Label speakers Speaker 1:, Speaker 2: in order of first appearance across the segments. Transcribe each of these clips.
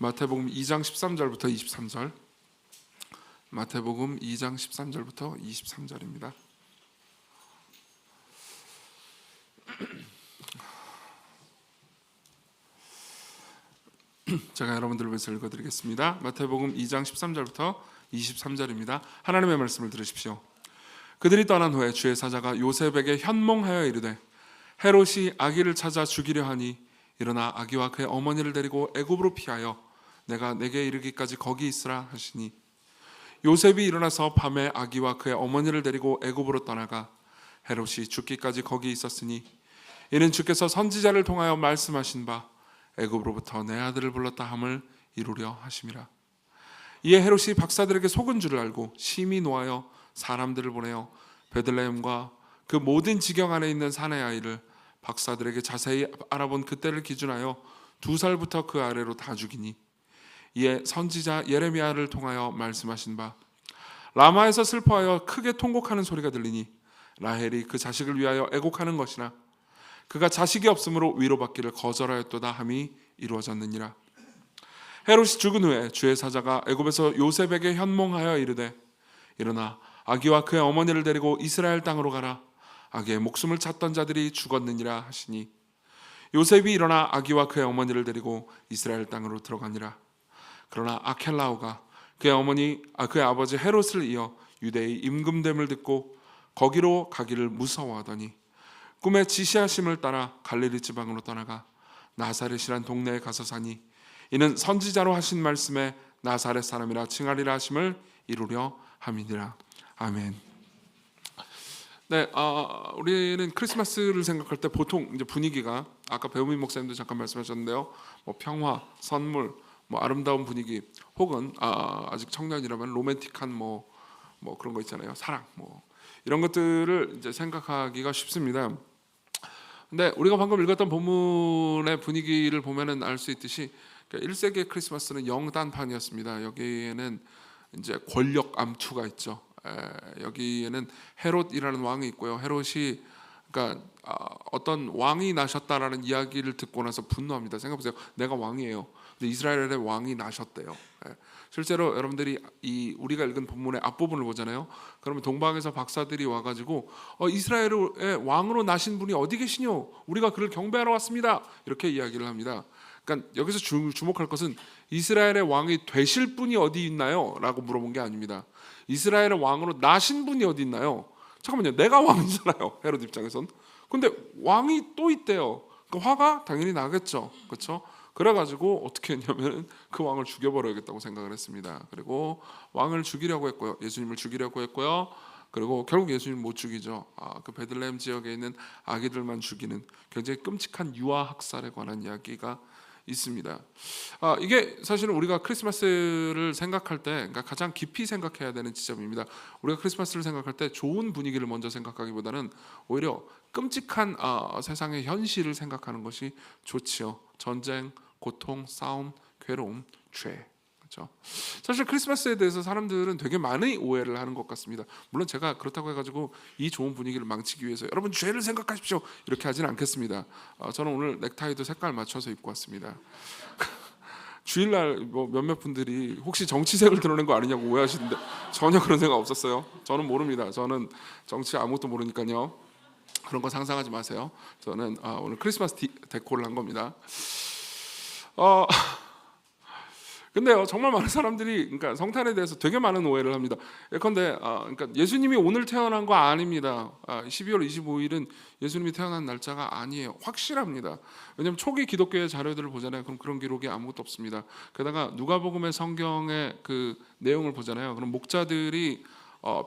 Speaker 1: 마태복음 2장 13절부터 23절. 마태복음 2장 13절부터 23절입니다. 제가 여러분들을 위해서 읽어드리겠습니다. 마태복음 2장 13절부터 23절입니다. 하나님의 말씀을 들으십시오. 그들이 떠난 후에 주의 사자가 요셉에게 현몽하여 이르되 헤롯이 아기를 찾아 죽이려 하니 일어나 아기와 그의 어머니를 데리고 애굽으로 피하여 내가 내게 이르기까지 거기 있으라 하시니 요셉이 일어나서 밤에 아기와 그의 어머니를 데리고 애굽으로 떠나가 헤롯이 죽기까지 거기 있었으니 이는 주께서 선지자를 통하여 말씀하신 바 애굽으로부터 내 아들을 불렀다 함을 이루려 하심이라. 이에 헤롯이 박사들에게 속은 줄을 알고 심히 노하여 사람들을 보내어 베들레헴과 그 모든 지경 안에 있는 사내 아이를 박사들에게 자세히 알아본 그때를 기준하여 2살부터 그 아래로 다 죽이니 이에 선지자 예레미야를 통하여 말씀하신 바 라마에서 슬퍼하여 크게 통곡하는 소리가 들리니 라헬이 그 자식을 위하여 애곡하는 것이나 그가 자식이 없으므로 위로받기를 거절하였도다 함이 이루어졌느니라. 헤롯이 죽은 후에 주의 사자가 애굽에서 요셉에게 현몽하여 이르되 일어나 아기와 그의 어머니를 데리고 이스라엘 땅으로 가라. 아기의 목숨을 찾던 자들이 죽었느니라 하시니 요셉이 일어나 아기와 그의 어머니를 데리고 이스라엘 땅으로 들어가니라. 그러나 아켈라오가 그의 아버지 헤롯을 이어 유대의 임금됨을 듣고 거기로 가기를 무서워하더니 꿈에 지시하심을 따라 갈릴리 지방으로 떠나가 나사렛이란 동네에 가서 사니 이는 선지자로 하신 말씀에 나사렛 사람이라 칭하리라 하심을 이루려 함이니라. 아멘. 네, 우리는 크리스마스를 생각할 때 보통 이제 분위기가 아까 배우민 목사님도 잠깐 말씀하셨는데요. 뭐 평화, 선물, 뭐 아름다운 분위기, 혹은 아직 청년이라면 로맨틱한 뭐 그런 거 있잖아요. 사랑, 뭐 이런 것들을 이제 생각하기가 쉽습니다. 근데 우리가 방금 읽었던 본문의 분위기를 보면은 알 수 있듯이 1세기의 크리스마스는 영단판이었습니다. 여기에는 이제 권력 암투가 있죠. 여기에는 헤롯이라는 왕이 있고요. 헤롯이 그러니까 어떤 왕이 나셨다라는 이야기를 듣고 나서 분노합니다. 생각해보세요. 내가 왕이에요. 근데 이스라엘의 왕이 나셨대요. 실제로 여러분들이 우리가 읽은 본문의 앞부분을 보잖아요. 그러면 동방에서 박사들이 와가지고 이스라엘의 왕으로 나신 분이 어디 계시뇨? 우리가 그를 경배하러 왔습니다. 이렇게 이야기를 합니다. 그러니까 여기서 주목할 것은 이스라엘의 왕이 되실 분이 어디 있나요? 라고 물어본 게 아닙니다. 이스라엘의 왕으로 나신 분이 어디 있나요? 잠깐만요. 내가 왕이잖아요. 헤롯 입장에선. 근데 왕이 또 있대요. 그러니까 화가 당연히 나겠죠. 그렇죠? 그래가지고 어떻게 했냐면 그 왕을 죽여버려야겠다고 생각을 했습니다. 그리고 왕을 죽이려고 했고요. 예수님을 죽이려고 했고요. 그리고 결국 예수님 못 죽이죠. 그 베들레헴 지역에 있는 아기들만 죽이는 굉장히 끔찍한 유아 학살에 관한 이야기가 있습니다. 이게 사실은 우리가 크리스마스를 생각할 때 그러니까 가장 깊이 생각해야 되는 지점입니다. 우리가 크리스마스를 생각할 때 좋은 분위기를 먼저 생각하기보다는 오히려 끔찍한 세상의 현실을 생각하는 것이 좋지요. 전쟁, 고통, 싸움, 괴로움, 죄. 그렇죠? 사실 크리스마스에 대해서 사람들은 되게 많이 오해를 하는 것 같습니다. 물론 제가 그렇다고 해가지고 이 좋은 분위기를 망치기 위해서 여러분 죄를 생각하십시오 이렇게 하지는 않겠습니다. 저는 오늘 넥타이도 색깔 맞춰서 입고 왔습니다. 주일날 뭐 몇몇 분들이 혹시 정치색을 드러낸 거 아니냐고 오해하시는데 전혀 그런 생각 없었어요. 저는 모릅니다. 저는 정치 아무것도 모르니까요. 그런 거 상상하지 마세요. 저는 오늘 크리스마스 데코를 한 겁니다. 근데요, 정말 많은 사람들이 그러니까 성탄에 대해서 되게 많은 오해를 합니다. 예컨대 그러니까 예수님이 오늘 태어난 거 아닙니다. 12월 25일은 예수님이 태어난 날짜가 아니에요. 확실합니다. 왜냐하면 초기 기독교의 자료들을 보잖아요. 그럼 그런 기록이 아무것도 없습니다. 게다가 누가복음의 성경의 그 내용을 보잖아요. 그럼 목자들이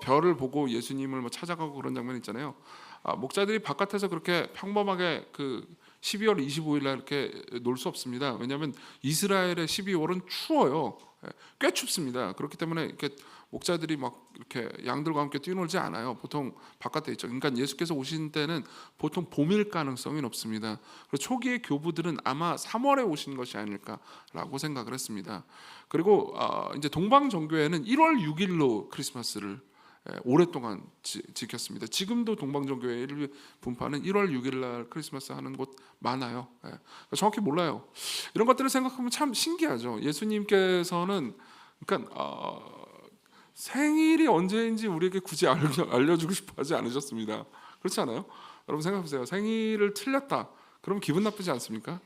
Speaker 1: 별을 보고 예수님을 뭐 찾아가고 그런 장면 있잖아요. 목자들이 바깥에서 그렇게 평범하게 그 12월 25일 날 이렇게 놀 수 없습니다. 왜냐하면 이스라엘의 12월은 추워요. 꽤 춥습니다. 그렇기 때문에 이렇게 목자들이 막 이렇게 양들과 함께 뛰놀지 않아요. 보통 바깥에 있죠. 그러니까 예수께서 오신 때는 보통 봄일 가능성이 높습니다. 그리고 초기의 교부들은 아마 3월에 오신 것이 아닐까라고 생각을 했습니다. 그리고 이제 동방 종교에는 1월 6일로 크리스마스를 오랫동안 지켰습니다. 지금도 동방정교회 분파는 1월 6일 날 크리스마스 하는 곳 많아요. 정확히 몰라요. 이런 것들을 생각하면 참 신기하죠. 예수님께서는 그러니까 생일이 언제인지 우리에게 굳이 알려주고 싶어 하지 않으셨습니다. 그렇지 않아요? 여러분 생각해보세요. 생일을 틀렸다. 그럼 기분 나쁘지 않습니까?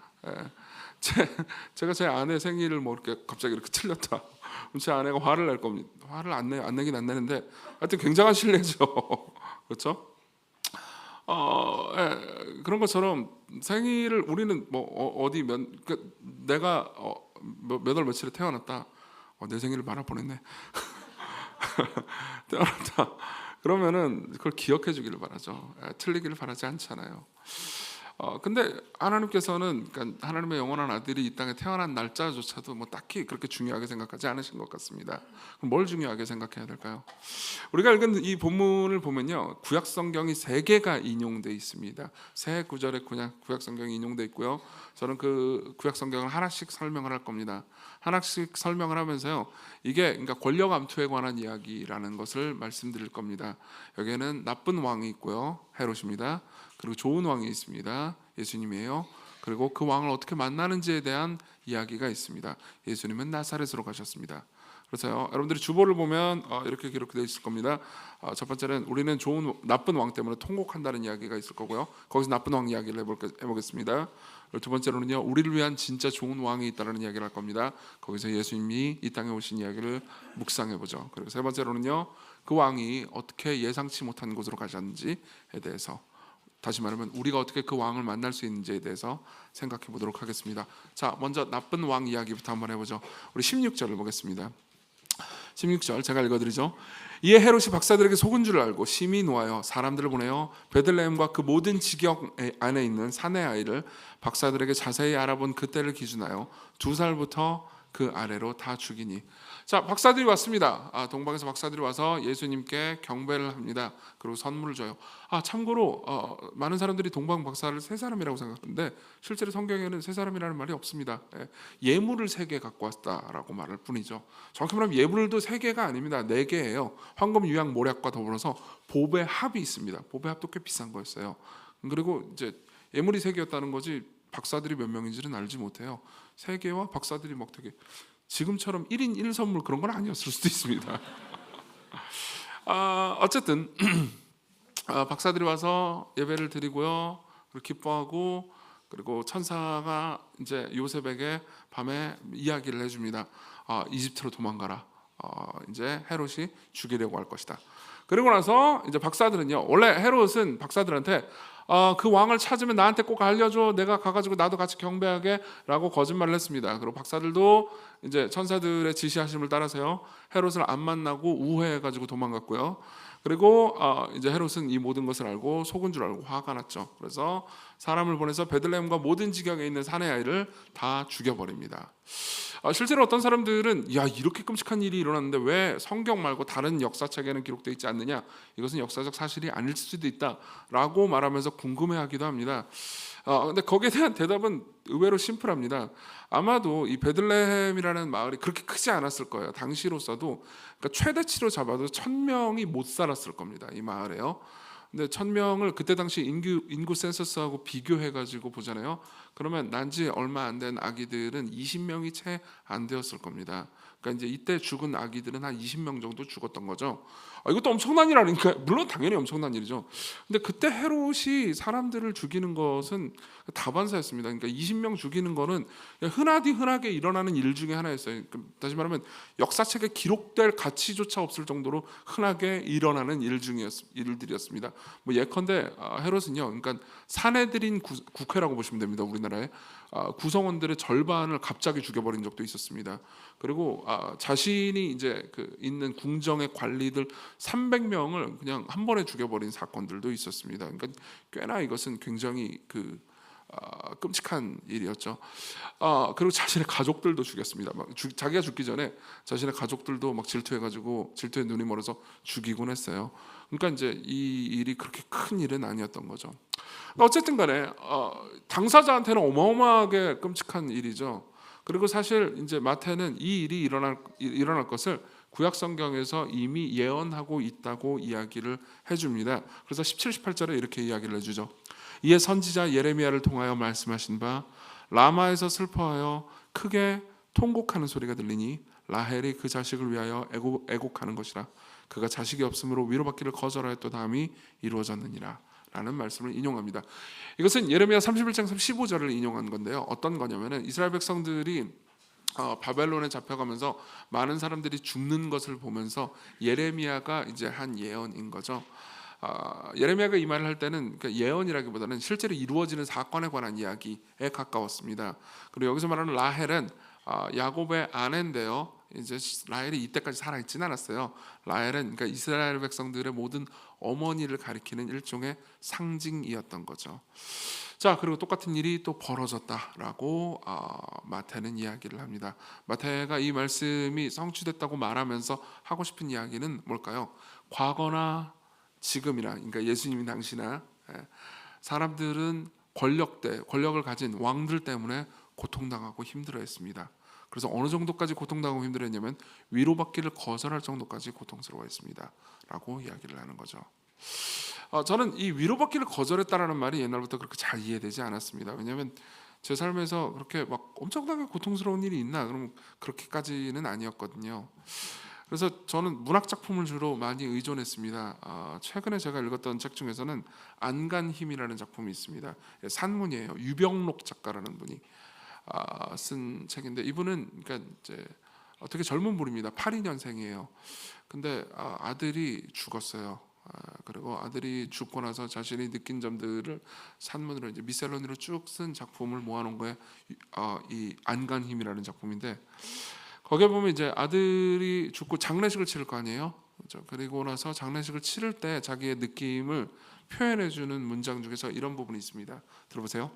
Speaker 1: 제가 제 아내 생일을 뭐 이렇게 갑자기 이렇게 틀렸다. 그럼 제 아내가 화를 낼 겁니다. 화를 안 내긴 안 내는데 하여튼 굉장한 신뢰죠. 그렇죠? 그런 것처럼 생일을 우리는 뭐 어디 내가 몇 월 며칠에 태어났다. 내 생일을 말아 보냈네. 태어났다. 그러면은 그걸 기억해 주기를 바라죠. 틀리기를 바라지 않잖아요. 근데 하나님께서는 그러니까 하나님의 영원한 아들이 이 땅에 태어난 날짜조차도 뭐 딱히 그렇게 중요하게 생각하지 않으신 것 같습니다. 그럼 뭘 중요하게 생각해야 될까요? 우리가 읽은 이 본문을 보면요, 구약 성경이 3개가 인용돼 있습니다. 세 구절의 구약 성경이 인용돼 있고요. 저는 그 구약 성경을 하나씩 설명을 할 겁니다. 하나씩 설명을 하면서요, 이게 그러니까 권력 암투에 관한 이야기라는 것을 말씀드릴 겁니다. 여기에는 나쁜 왕이 있고요, 헤롯입니다. 그리고 좋은 왕이 있습니다. 예수님이에요. 그리고 그 왕을 어떻게 만나는지에 대한 이야기가 있습니다. 예수님은 나사렛으로 가셨습니다. 그래서요, 여러분들이 주보를 보면 이렇게 기록되어 있을 겁니다. 첫 번째는 우리는 나쁜 왕 때문에 통곡한다는 이야기가 있을 거고요. 거기서 나쁜 왕 이야기를 해보겠습니다. 두 번째로는요, 우리를 위한 진짜 좋은 왕이 있다는 이야기를 할 겁니다. 거기서 예수님이 이 땅에 오신 이야기를 묵상해 보죠. 그리고 세 번째로는요, 그 왕이 어떻게 예상치 못한 곳으로 가셨는지에 대해서, 다시 말하면 우리가 어떻게 그 왕을 만날 수 있는지에 대해서 생각해 보도록 하겠습니다. 자, 먼저 나쁜 왕 이야기부터 한번 해보죠. 우리 16절을 보겠습니다. 16절 제가 읽어드리죠. 이에 헤롯이 박사들에게 속은 줄 알고 심히 노하여 사람들을 보내어 베들레헴과 그 모든 지역 안에 있는 사내 아이를 박사들에게 자세히 알아본 그때를 기준하여 2살부터 그 아래로 다 죽이니. 자, 박사들이 왔습니다. 동방에서 박사들이 와서 예수님께 경배를 합니다. 그리고 선물을 줘요. 참고로 많은 사람들이 동방 박사를 3사람이라고 생각하는데 실제로 성경에는 3사람이라는 말이 없습니다. 예물을 3개 갖고 왔다라고 말할 뿐이죠. 정확히 말하면 예물도 3개가 아닙니다. 4개예요. 황금, 유향, 모략과 더불어서 보배 합이 있습니다. 보배 합도 꽤 비싼 거였어요. 그리고 이제 예물이 3개였다는 거지 박사들이 몇 명인지는 알지 못해요. 3개와 박사들이 막 되게 지금처럼 1인 1선물 그런 건 아니었을 수도 있습니다. 어쨌든 박사들이 와서 예배를 드리고요, 그리고 기뻐하고, 그리고 천사가 이제 요셉에게 밤에 이야기를 해줍니다. 이집트로 도망가라. 이제 헤롯이 죽이려고 할 것이다. 그리고 나서 이제 박사들은요, 원래 헤롯은 박사들한테 그 왕을 찾으면 나한테 꼭 알려줘. 내가 가가지고 나도 같이 경배하게라고 거짓말을 했습니다. 그리고 박사들도 이제 천사들의 지시하심을 따라서요, 헤롯을 안 만나고 우회해가지고 도망갔고요. 그리고 이제 헤롯은 이 모든 것을 알고 속은 줄 알고 화가 났죠. 그래서 사람을 보내서 베들레헴과 모든 지경에 있는 사내 아이를 다 죽여버립니다. 실제로 어떤 사람들은 이렇게 끔찍한 일이 일어났는데 왜 성경 말고 다른 역사책에는 기록되어 있지 않느냐, 이것은 역사적 사실이 아닐 수도 있다라고 말하면서 궁금해하기도 합니다. 근데 거기에 대한 대답은 의외로 심플합니다. 아마도 이 베들레헴이라는 마을이 그렇게 크지 않았을 거예요. 당시로서도 그러니까 최대치로 잡아도 1000명이 못 살았을 겁니다, 이 마을에요. 근데 1000명을 그때 당시 인구 센서스하고 비교해가지고 보잖아요. 그러면 난지 얼마 안 된 아기들은 20명이 채 안 되었을 겁니다. 그러니까 이제 이때 죽은 아기들은 한 20명 정도 죽었던 거죠. 이것도 엄청난 일 아닙니까? 물론 당연히 엄청난 일이죠. 근데 그때 헤롯이 사람들을 죽이는 것은 다반사였습니다. 그러니까 20명 죽이는 거는 흔하게 일어나는 일 중에 하나였어요. 다시 말하면 역사책에 기록될 가치조차 없을 정도로 흔하게 일어나는 일들이었습니다. 뭐 예컨대 헤롯은요, 그러니까 사내들인 국회라고 보시면 됩니다. 우리나라에 구성원들의 절반을 갑자기 죽여버린 적도 있었습니다. 그리고 자신이 이제 그 있는 궁정의 관리들 300명을 그냥 한 번에 죽여버린 사건들도 있었습니다. 그러니까 꽤나 이것은 굉장히 끔찍한 일이었죠. 그리고 자신의 가족들도 죽였습니다. 자기가 죽기 전에 자신의 가족들도 막 질투해가지고 질투에 눈이 멀어서 죽이곤 했어요. 그러니까 이제 이 일이 그렇게 큰 일은 아니었던 거죠. 어쨌든 간에 당사자한테는 어마어마하게 끔찍한 일이죠. 그리고 사실 이제 마태는 이 일이 일어날 것을 구약 성경에서 이미 예언하고 있다고 이야기를 해줍니다. 그래서 17, 18절에 이렇게 이야기를 해주죠. 이에 선지자 예레미야를 통하여 말씀하신 바 라마에서 슬퍼하여 크게 통곡하는 소리가 들리니 라헬이 그 자식을 위하여 애곡하는 것이라. 그가 자식이 없으므로 위로받기를 거절하였던 다음이 이루어졌느니라 라는 말씀을 인용합니다. 이것은 예레미야 31장 15절을 인용한 건데요. 어떤 거냐면은 이스라엘 백성들이 바벨론에 잡혀가면서 많은 사람들이 죽는 것을 보면서 예레미야가 이제 한 예언인 거죠. 예레미야가 이 말을 할 때는 그러니까 예언이라기보다는 실제로 이루어지는 사건에 관한 이야기에 가까웠습니다. 그리고 여기서 말하는 라헬은 야곱의 아내인데요. 이제 라헬이 이때까지 살아있지는 않았어요. 라헬은 그러니까 이스라엘 백성들의 모든 어머니를 가리키는 일종의 상징이었던 거죠. 자, 그리고 똑같은 일이 또 벌어졌다라고 마태는 이야기를 합니다. 마태가 이 말씀이 성취됐다고 말하면서 하고 싶은 이야기는 뭘까요? 과거나 지금이나, 그러니까 예수님이 당시나 사람들은 권력을 가진 왕들 때문에 고통당하고 힘들어했습니다. 그래서 어느 정도까지 고통당하고 힘들었냐면 위로받기를 거절할 정도까지 고통스러워했습니다 라고 이야기를 하는 거죠. 저는 이 위로받기를 거절했다라는 말이 옛날부터 그렇게 잘 이해되지 않았습니다. 왜냐하면 제 삶에서 그렇게 막 엄청나게 고통스러운 일이 있나? 그러면 그렇게까지는 아니었거든요. 그래서 저는 문학 작품을 주로 많이 의존했습니다. 최근에 제가 읽었던 책 중에서는 안간힘이라는 작품이 있습니다. 산문이에요. 유병록 작가라는 분이 쓴 책인데, 이분은 그러니까 이제 되게 젊은 분입니다. 82년생이에요. 근데 아들이 죽었어요. 그리고 아들이 죽고 나서 자신이 느낀 점들을 산문으로 이제 미셀러니로 쭉 쓴 작품을 모아놓은 거에 이 안간힘이라는 작품인데, 거기에 보면 이제 아들이 죽고 장례식을 치를 거 아니에요. 그렇죠? 그리고 나서 장례식을 치를 때 자기의 느낌을 표현해주는 문장 중에서 이런 부분이 있습니다. 들어보세요.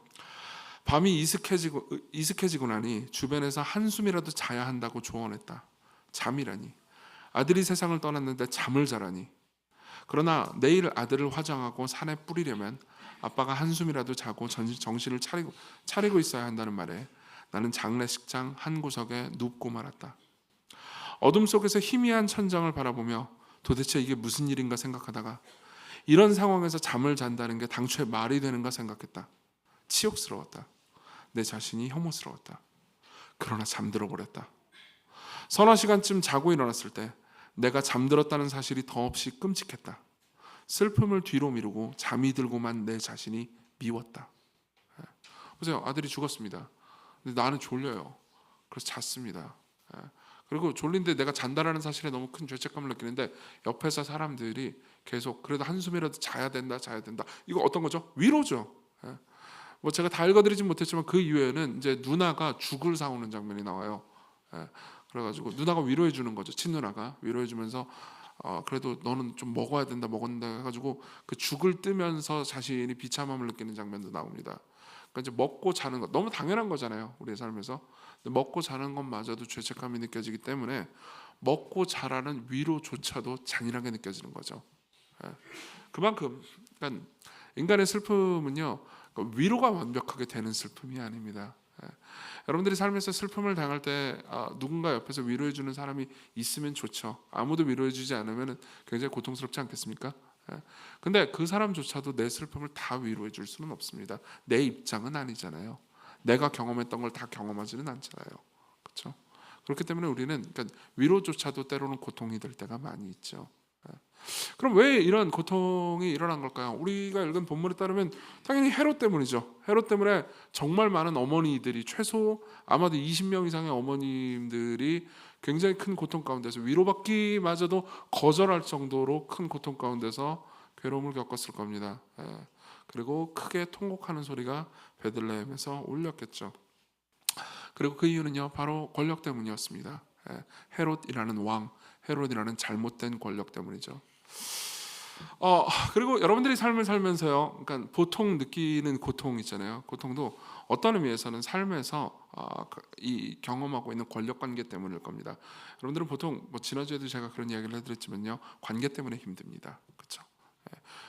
Speaker 1: 밤이 이슥해지고 나니 주변에서 한숨이라도 자야 한다고 조언했다. 잠이라니. 아들이 세상을 떠났는데 잠을 자라니. 그러나 내일 아들을 화장하고 산에 뿌리려면 아빠가 한숨이라도 자고 정신을 차리고 있어야 한다는 말에 나는 장례식장 한 구석에 눕고 말았다. 어둠 속에서 희미한 천장을 바라보며 도대체 이게 무슨 일인가 생각하다가 이런 상황에서 잠을 잔다는 게 당초에 말이 되는가 생각했다. 치욕스러웠다. 내 자신이 혐오스러웠다. 그러나 잠들어 버렸다. 서너 시간쯤 자고 일어났을 때 내가 잠들었다는 사실이 더없이 끔찍했다. 슬픔을 뒤로 미루고 잠이 들고만 내 자신이 미웠다. 보세요. 아들이 죽었습니다. 근데 나는 졸려요. 그래서 잤습니다. 그리고 졸린데 내가 잔다라는 사실에 너무 큰 죄책감을 느끼는데 옆에서 사람들이 계속 그래도 한숨이라도 자야 된다. 이거 어떤 거죠? 위로죠. 뭐 제가 다 읽어드리진 못했지만 그 이후에는 이제 누나가 죽을 사오는 장면이 나와요. 그래가지고 누나가 위로해 주는 거죠. 친누나가 위로해 주면서 그래도 너는 좀 먹어야 된다 해가지고 그 죽을 뜨면서 자신이 비참함을 느끼는 장면도 나옵니다. 그러니까 이제 먹고 자는 것 너무 당연한 거잖아요, 우리의 삶에서. 근데 먹고 자는 것마저도 죄책감이 느껴지기 때문에 먹고 자라는 위로조차도 잔인하게 느껴지는 거죠. 그만큼 그러니까 인간의 슬픔은요, 위로가 완벽하게 되는 슬픔이 아닙니다. 여러분들이 삶에서 슬픔을 당할 때 누군가 옆에서 위로해주는 사람이 있으면 좋죠. 아무도 위로해주지 않으면 굉장히 고통스럽지 않겠습니까? 근데 그 사람조차도 내 슬픔을 다 위로해줄 수는 없습니다. 내 입장은 아니잖아요. 내가 경험했던 걸 다 경험하지는 않잖아요. 그렇죠? 그렇기 때문에 우리는 그러니까 위로조차도 때로는 고통이 될 때가 많이 있죠. 그럼 왜 이런 고통이 일어난 걸까요? 우리가 읽은 본문에 따르면 당연히 헤롯 때문이죠. 헤롯 때문에 정말 많은 어머니들이 최소 아마도 20명 이상의 어머님들이 굉장히 큰 고통 가운데서 위로받기마저도 거절할 정도로 큰 고통 가운데서 괴로움을 겪었을 겁니다. 그리고 크게 통곡하는 소리가 베들레헴에서 울렸겠죠. 그리고 그 이유는요, 바로 권력 때문이었습니다. 헤롯이라는 왕, 헤롯이라는 잘못된 권력 때문이죠. 그리고 여러분들이 삶을 살면서요, 그러니까 보통 느끼는 고통 있잖아요. 고통도 어떤 의미에서는 삶에서 이 경험하고 있는 권력 관계 때문일 겁니다. 여러분들은 보통 뭐 지난주에도 제가 그런 이야기를 해드렸지만요, 관계 때문에 힘듭니다. 그렇죠?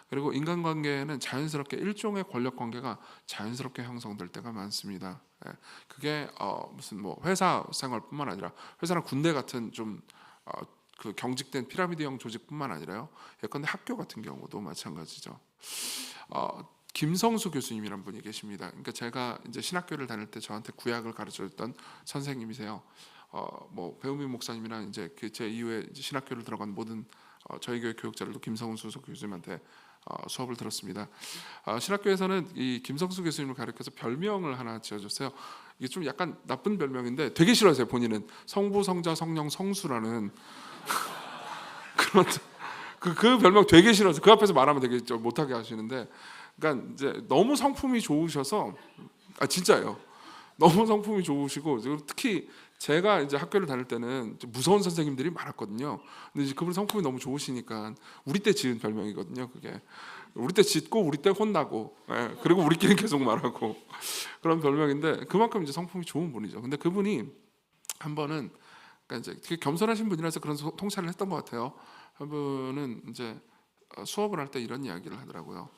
Speaker 1: 그리고 인간관계는 자연스럽게 일종의 권력 관계가 자연스럽게 형성될 때가 많습니다. 그게 무슨 뭐 회사 생활뿐만 아니라 회사나 군대 같은 좀 그 경직된 피라미드형 조직뿐만 아니라요. 예컨대 학교 같은 경우도 마찬가지죠. 김성수 교수님이란 분이 계십니다. 그러니까 제가 이제 신학교를 다닐 때 저한테 구약을 가르쳐줬던 선생님이세요. 뭐 배우민 목사님이나 이제 제 이후에 이제 신학교를 들어간 모든 저희 교회 교육자들도 김성수 교수님한테 수업을 들었습니다. 신학교에서는 이 김성수 교수님을 가르쳐서 별명을 하나 지어줬어요. 이게 좀 약간 나쁜 별명인데 되게 싫어하세요. 본인은 성부, 성자, 성령, 성수라는 그런 그 별명 되게 싫어서 그 앞에서 말하면 되게 못하게 하시는데, 그러니까 이제 너무 성품이 좋으셔서 진짜예요. 너무 성품이 좋으시고 특히 제가 이제 학교를 다닐 때는 좀 무서운 선생님들이 많았거든요. 근데 이제 그분 성품이 너무 좋으시니까 우리 때 지은 별명이거든요. 그게 우리 때 짓고 우리 때 혼나고, 그리고 우리끼리 계속 말하고 그런 별명인데 그만큼 이제 성품이 좋은 분이죠. 근데 그분이 한 번은 그러니까 이제 되게 겸손하신 분이라서 그런 통찰을 했던 것 같아요. 한 분은 이제 수업을 할 때 이런 이야기를 하더라고요.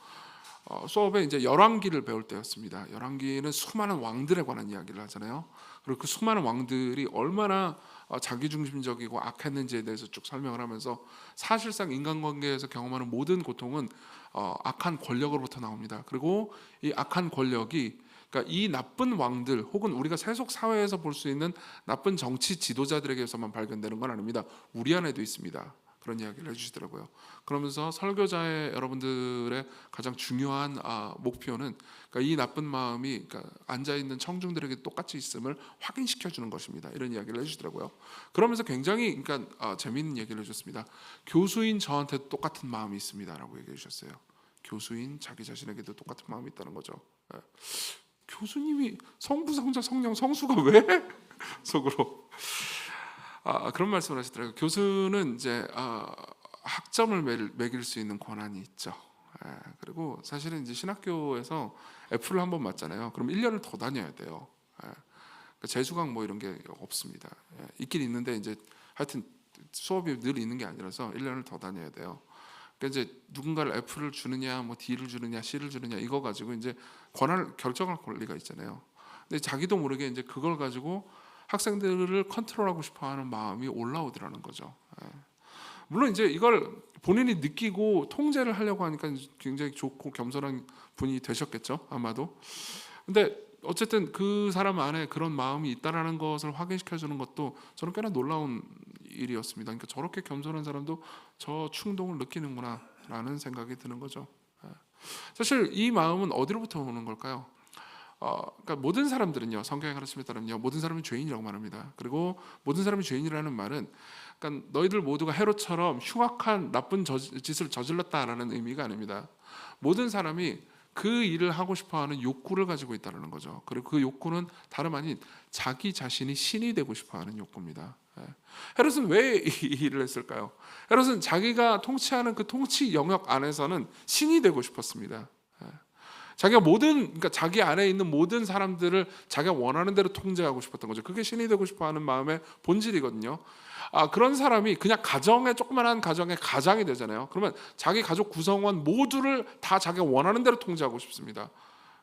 Speaker 1: 수업에 이제 열왕기를 배울 때였습니다. 열왕기는 수많은 왕들에 관한 이야기를 하잖아요. 그리고 그 수많은 왕들이 얼마나 자기중심적이고 악했는지에 대해서 쭉 설명을 하면서 사실상 인간관계에서 경험하는 모든 고통은 악한 권력으로부터 나옵니다. 그리고 이 악한 권력이, 그러니까 이 나쁜 왕들 혹은 우리가 세속 사회에서 볼 수 있는 나쁜 정치 지도자들에게서만 발견되는 건 아닙니다. 우리 안에도 있습니다. 그런 이야기를 해주시더라고요. 그러면서 설교자의 여러분들의 가장 중요한 목표는, 그러니까 이 나쁜 마음이 그러니까 앉아 있는 청중들에게 똑같이 있음을 확인시켜 주는 것입니다. 이런 이야기를 해주시더라고요. 그러면서 굉장히 그러니까 재미있는 얘기를 해줬습니다. 교수인 저한테 똑같은 마음이 있습니다라고 얘기해 주셨어요. 교수인 자기 자신에게도 똑같은 마음이 있다는 거죠. 교수님이 성부, 성자, 성령, 성수가 왜 속으로 그런 말씀을 하시더라고요. 교수는 이제 학점을 매길 수 있는 권한이 있죠. 그리고 사실은 이제 신학교에서 F를 한번 맞잖아요. 그럼 1년을 더 다녀야 돼요. 그러니까 재수강 뭐 이런 게 없습니다. 있긴 있는데 이제 하여튼 수업이 늘 있는 게 아니라서 1년을 더 다녀야 돼요. 그러니까 이제 누군가를 F를 주느냐, 뭐 D를 주느냐, C를 주느냐 이거 가지고 이제 권한을 결정할 권리가 있잖아요. 근데 자기도 모르게 이제 그걸 가지고 학생들을 컨트롤하고 싶어하는 마음이 올라오더라는 거죠. 물론 이제 이걸 본인이 느끼고 통제를 하려고 하니까 굉장히 좋고 겸손한 분이 되셨겠죠, 아마도. 근데 어쨌든 그 사람 안에 그런 마음이 있다라는 것을 확인시켜 주는 것도 저는 꽤나 놀라운 일이었습니다. 그러니까 저렇게 겸손한 사람도 저 충동을 느끼는구나라는 생각이 드는 거죠. 사실 이 마음은 어디로부터 오는 걸까요? 그러니까 모든 사람들은요, 성경의 가르침에 따르면요, 모든 사람이 죄인이라고 말합니다. 그리고 모든 사람이 죄인이라는 말은, 그러니까 너희들 모두가 헤롯처럼 흉악한 나쁜 짓을 저질렀다라는 의미가 아닙니다. 모든 사람이 그 일을 하고 싶어하는 욕구를 가지고 있다는 거죠. 그리고 그 욕구는 다름 아닌 자기 자신이 신이 되고 싶어하는 욕구입니다. 헤롯은 왜 이 일을 했을까요? 헤롯은 자기가 통치하는 그 통치 영역 안에서는 신이 되고 싶었습니다. 자기가 그러니까 자기 안에 있는 모든 사람들을 자기가 원하는 대로 통제하고 싶었던 거죠. 그게 신이 되고 싶어하는 마음의 본질이거든요. 그런 사람이 그냥 조그만한 가정의 가장이 되잖아요. 그러면 자기 가족 구성원 모두를 다 자기가 원하는 대로 통제하고 싶습니다.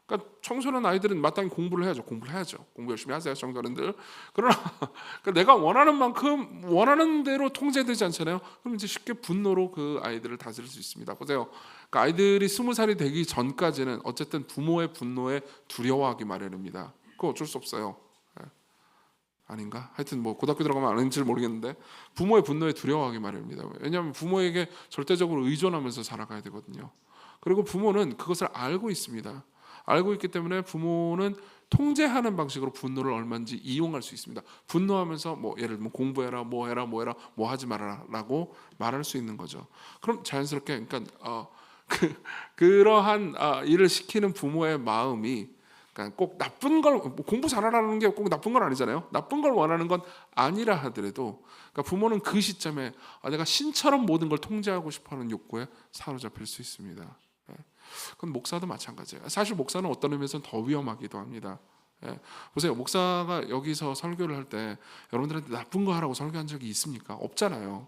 Speaker 1: 그러니까 청소년 아이들은 마땅히 공부를 해야죠. 공부 열심히 하세요, 청소년들. 그러나 그러니까 내가 원하는 만큼 원하는 대로 통제되지 않잖아요. 그럼 이제 쉽게 분노로 그 아이들을 다스릴 수 있습니다. 보세요. 그러니까 아이들이 20살이 되기 전까지는 어쨌든 부모의 분노에 두려워하기 마련입니다. 그거 어쩔 수 없어요. 아닌가? 하여튼 뭐 고등학교 들어가면 아는지 모르겠는데 부모의 분노에 두려워하기 마련입니다. 왜냐하면 부모에게 절대적으로 의존하면서 살아가야 되거든요. 그리고 부모는 그것을 알고 있습니다. 알고 있기 때문에 부모는 통제하는 방식으로 분노를 얼마든지 이용할 수 있습니다. 분노하면서 뭐 예를 들면 공부해라, 뭐 해라, 뭐 하지 말아라라고 말할 수 있는 거죠. 그럼 자연스럽게 그러니까 그러한 일을 시키는 부모의 마음이, 그러니까 꼭 나쁜 걸, 공부 잘하라는 게 꼭 나쁜 건 아니잖아요. 나쁜 걸 원하는 건 아니라 하더라도, 그러니까 부모는 그 시점에 내가 신처럼 모든 걸 통제하고 싶어하는 욕구에 사로잡힐 수 있습니다. 그건 목사도 마찬가지예요. 사실 목사는 어떤 의미에서는 더 위험하기도 합니다. 보세요, 목사가 여기서 설교를 할 때 여러분들한테 나쁜 거 하라고 설교한 적이 있습니까? 없잖아요.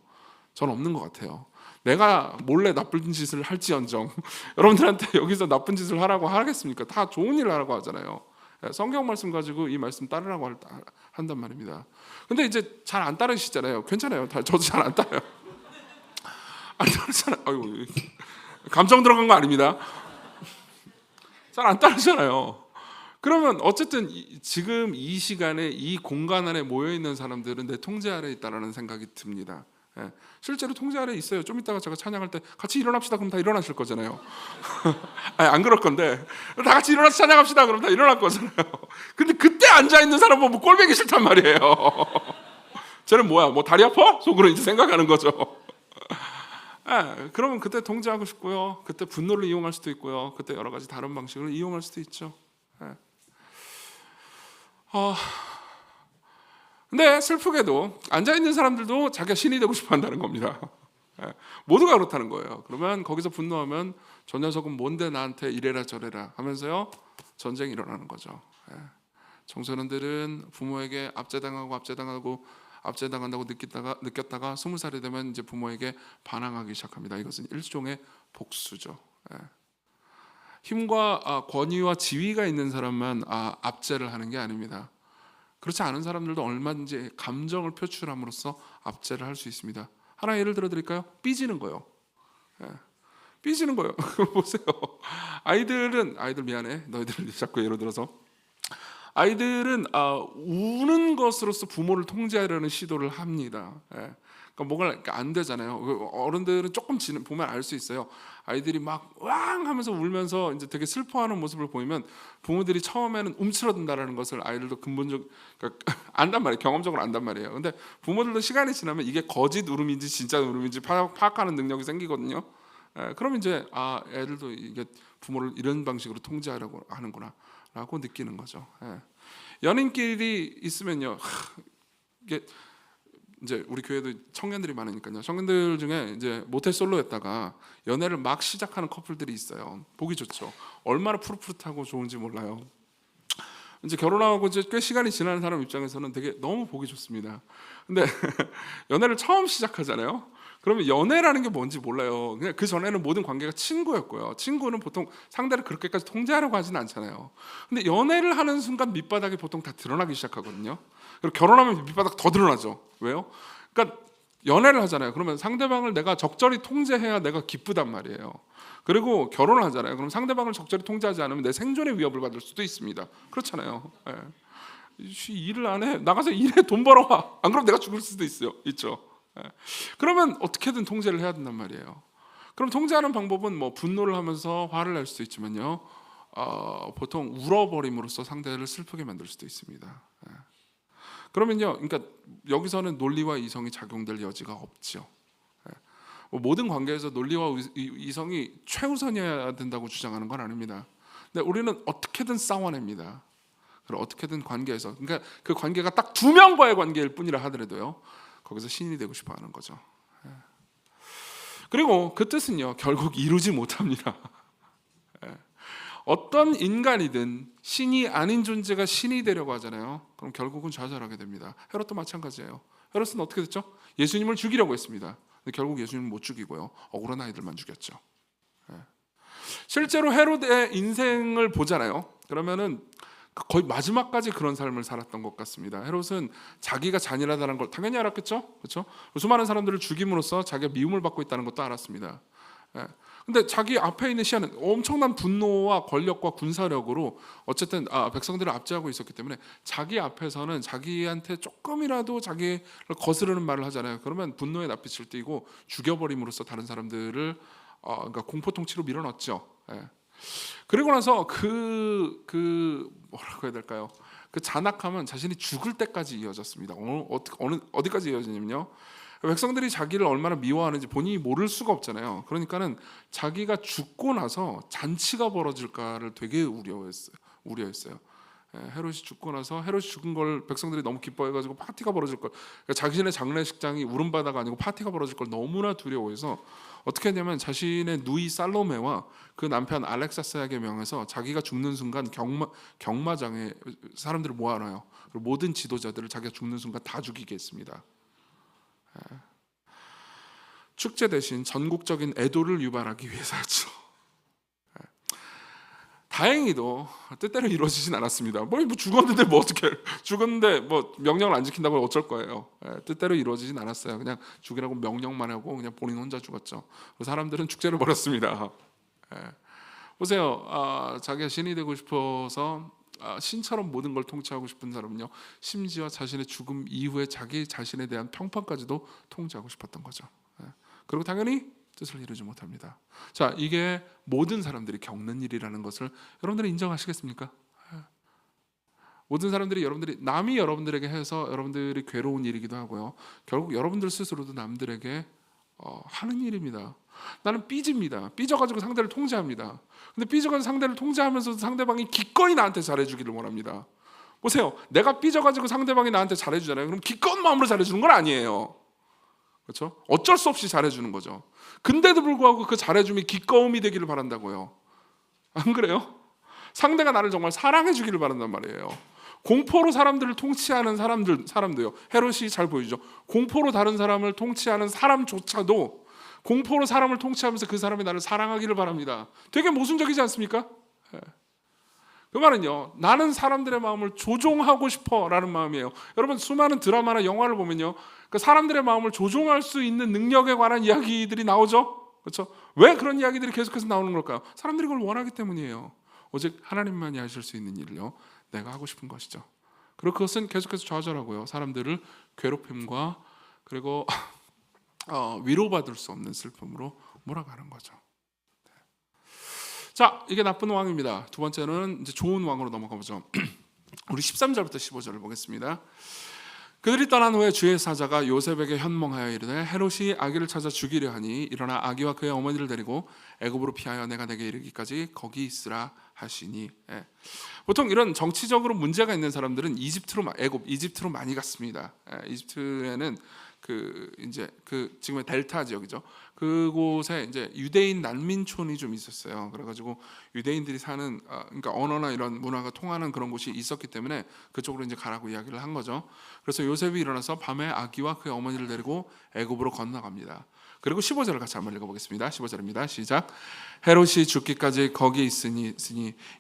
Speaker 1: 전 없는 것 같아요. 내가 몰래 나쁜 짓을 할지언정 여러분들한테 여기서 나쁜 짓을 하라고 하겠습니까? 다 좋은 일을 하라고 하잖아요. 성경 말씀 가지고 이 말씀 따르라고 한단 말입니다. 근데 이제 잘 안 따르시잖아요. 괜찮아요. 저도 잘 안 따라요. 안 따르잖아요. 아이고, 감정 들어간 거 아닙니다. 잘 안 따르잖아요. 그러면 어쨌든 지금 이 시간에 이 공간 안에 모여 있는 사람들은 내 통제 아래 있다라는 생각이 듭니다. 실제로 통제 아래 있어요. 좀 이따가 제가 찬양할 때 같이 일어납시다 그럼 다 일어나실 거잖아요. 아니, 안 그럴 건데 다 같이 일어나서 찬양합시다 그럼 다 일어날 거잖아요. 근데 그때 앉아 있는 사람 보면 꼴보기 싫단 말이에요. 쟤는 뭐야? 뭐 다리 아파? 속으로 이제 생각하는 거죠. 그러면 그때 통제하고 싶고요. 그때 분노를 이용할 수도 있고요. 그때 여러 가지 다른 방식을 이용할 수도 있죠. 근데 슬프게도 앉아있는 사람들도 자기가 신이 되고 싶어 한다는 겁니다. 모두가 그렇다는 거예요. 그러면 거기서 분노하면 저 녀석은 뭔데 나한테 이래라 저래라 하면서요 전쟁이 일어나는 거죠. 청소년들은 부모에게 압제당한다고 느꼈다가 20살이 되면 이제 부모에게 반항하기 시작합니다. 이것은 일종의 복수죠. 힘과 권위와 지위가 있는 사람만 압제를 하는 게 아닙니다. 그렇지 않은 사람들도 얼마든지 감정을 표출함으로써 압제를 할 수 있습니다. 하나 예를 들어 드릴까요? 삐지는 거요. 삐지는 거요. 보세요. 아이들 미안해. 너희들 자꾸 예를 들어서 아이들은 우는 것으로서 부모를 통제하려는 시도를 합니다. 그러니까 뭐가 안 되잖아요. 어른들은 조금 보면 알 수 있어요. 아이들이 막 왕 하면서 울면서 이제 되게 슬퍼하는 모습을 보이면 부모들이 처음에는 움츠러든다라는 것을 아이들도 그러니까 안단 말이에요. 경험적으로 안단 말이에요. 근데 부모들도 시간이 지나면 이게 거짓 울음인지 진짜 울음인지 파악하는 능력이 생기거든요. 그럼 이제 애들도 이게 부모를 이런 방식으로 통제하려고 하는구나라고 느끼는 거죠. 연인끼리 있으면요, 이게 이제 우리 교회도 청년들이 많으니까요. 청년들 중에 이제 모태솔로였다가 연애를 막 시작하는 커플들이 있어요. 보기 좋죠. 얼마나 푸릇푸릇하고 좋은지 몰라요. 이제 결혼하고 이제 꽤 시간이 지나는 사람 입장에서는 되게 너무 보기 좋습니다. 근데 연애를 처음 시작하잖아요. 그러면 연애라는 게 뭔지 몰라요. 그냥 그 전에는 모든 관계가 친구였고요. 친구는 보통 상대를 그렇게까지 통제하려고 하지는 않잖아요. 근데 연애를 하는 순간 밑바닥이 보통 다 드러나기 시작하거든요. 그리고 결혼하면 밑바닥 더 드러나죠. 왜요? 그러니까 연애를 하잖아요. 그러면 상대방을 내가 적절히 통제해야 내가 기쁘단 말이에요. 그리고 결혼을 하잖아요. 그럼 상대방을 적절히 통제하지 않으면 내 생존의 위협을 받을 수도 있습니다. 그렇잖아요. 일을 안 해. 나가서 일해 돈 벌어와. 안 그러면 내가 죽을 수도 있죠. 그러면 어떻게든 통제를 해야 된단 말이에요. 그럼 통제하는 방법은 뭐 분노를 하면서 화를 낼 수도 있지만요. 보통 울어버림으로써 상대를 슬프게 만들 수도 있습니다. 그러면요, 그러니까 여기서는 논리와 이성이 작용될 여지가 없죠. 모든 관계에서 논리와 이성이 최우선이어야 된다고 주장하는 건 아닙니다. 근데 우리는 어떻게든 싸워냅니다. 그리고 어떻게든 관계에서, 그러니까 그 관계가 딱 두 명과의 관계일 뿐이라 하더라도요, 거기서 신이 되고 싶어하는 거죠. 그리고 그 뜻은요, 결국 이루지 못합니다. 어떤 인간이든 신이 아닌 존재가 신이 되려고 하잖아요. 그럼 결국은 좌절하게 됩니다. 헤롯도 마찬가지예요. 헤롯은 어떻게 됐죠? 예수님을 죽이려고 했습니다. 근데 결국 예수님을 못 죽이고요, 억울한 아이들만 죽였죠. 실제로 헤롯의 인생을 보잖아요. 그러면은 거의 마지막까지 그런 삶을 살았던 것 같습니다. 헤롯은 자기가 잔인하다는 걸 당연히 알았겠죠. 그렇죠? 수많은 사람들을 죽임으로써 자기가 미움을 받고 있다는 것도 알았습니다. 근데 자기 앞에 있는 시야는 엄청난 분노와 권력과 군사력으로 어쨌든 백성들을 압제하고 있었기 때문에 자기 앞에서는 자기한테 조금이라도 자기를 거스르는 말을 하잖아요. 그러면 분노의 낯빛을 띠고 죽여버림으로써 다른 사람들을 그러니까 공포통치로 밀어넣었죠. 그리고 나서 뭐라고 해야 될까요? 그 잔악함은 자신이 죽을 때까지 이어졌습니다. 어디까지 이어지냐면요, 백성들이 자기를 얼마나 미워하는지 본인이 모를 수가 없잖아요. 그러니까는 자기가 죽고 나서 잔치가 벌어질까를 되게 우려했어요. 헤롯이 죽고 나서 헤롯이 죽은 걸 백성들이 너무 기뻐해가지고 파티가 벌어질 걸, 그러니까 자신의 장례식장이 울음바다가 아니고 파티가 벌어질 걸 너무나 두려워해서 어떻게 했냐면 자신의 누이 살로메와 그 남편 알렉사스에게 명해서 자기가 죽는 순간 경마장에 사람들을 모아놔요. 그리고 모든 지도자들을 자기가 죽는 순간 다 죽이게 했습니다. 축제 대신 전국적인 애도를 유발하기 위해서였죠. 다행히도 뜻대로 이루어지진 않았습니다. 뭐 죽었는데 뭐 어떻게 죽었는데 뭐 명령을 안 지킨다고 어쩔 거예요. 뜻대로 이루어지진 않았어요. 그냥 죽이라고 명령만 하고 그냥 본인 혼자 죽었죠. 사람들은 축제를 벌였습니다. 보세요. 자기가 신이 되고 싶어서 신처럼 모든 걸 통치하고 싶은 사람은요, 심지어 자신의 죽음 이후에 자기 자신에 대한 평판까지도 통치하고 싶었던 거죠. 그리고 당연히 뜻을 이루지 못합니다. 자, 이게 모든 사람들이 겪는 일이라는 것을 여러분들이 인정하시겠습니까? 모든 사람들이 남이 여러분들에게 해서 여러분들이 괴로운 일이기도 하고요. 결국 여러분들 스스로도 남들에게 하는 일입니다. 나는 삐집니다. 삐져가지고 상대를 통제합니다. 근데 삐져가지고 상대를 통제하면서도 상대방이 기꺼이 나한테 잘해주기를 원합니다. 보세요. 내가 삐져가지고 상대방이 나한테 잘해주잖아요. 그럼 기꺼운 마음으로 잘해주는 건 아니에요. 그렇죠? 어쩔 수 없이 잘해주는 거죠. 근데도 불구하고 그 잘해줌이 기꺼움이 되기를 바란다고요. 안 그래요? 상대가 나를 정말 사랑해주기를 바란단 말이에요. 공포로 사람들을 통치하는 사람도요. 헤롯이 잘 보이죠. 공포로 다른 사람을 통치하는 사람조차도 공포로 사람을 통치하면서 그 사람이 나를 사랑하기를 바랍니다. 되게 모순적이지 않습니까? 그 말은요, 나는 사람들의 마음을 조종하고 싶어라는 마음이에요. 여러분, 수많은 드라마나 영화를 보면요, 그 사람들의 마음을 조종할 수 있는 능력에 관한 이야기들이 나오죠. 그렇죠? 왜 그런 이야기들이 계속해서 나오는 걸까요? 사람들이 그걸 원하기 때문이에요. 오직 하나님만이 하실 수 있는 일을요, 내가 하고 싶은 것이죠. 그리고 그것은 계속해서 좌절하고요, 사람들을 괴롭힘과 그리고 위로받을 수 없는 슬픔으로 몰아가는 거죠. 자, 이게 나쁜 왕입니다. 두 번째는 이제 좋은 왕으로 넘어가 보죠. 우리 13절부터 15절을 보겠습니다. 그들이 떠난 후에 주의 사자가 요셉에게 현몽하여 이르되 헤롯이 아기를 찾아 죽이려 하니 일어나 아기와 그의 어머니를 데리고 애굽으로 피하여 내가 내게 이르기까지 거기 있으라 하시니. 보통 이런 정치적으로 문제가 있는 사람들은 이집트로 많이 갔습니다. 이집트에는 지금의 델타 지역이죠. 그곳에 이제 유대인 난민촌이 좀 있었어요. 그래가지고 유대인들이 사는 그러니까 언어나 이런 문화가 통하는 그런 곳이 있었기 때문에 그쪽으로 이제 가라고 이야기를 한 거죠. 그래서 요셉이 일어나서 밤에 아기와 그의 어머니를 데리고 애굽으로 건너갑니다. 그리고 15절을 같이 한번 읽어보겠습니다. 15절입니다. 시작. 헤롯이 죽기까지 거기 있으니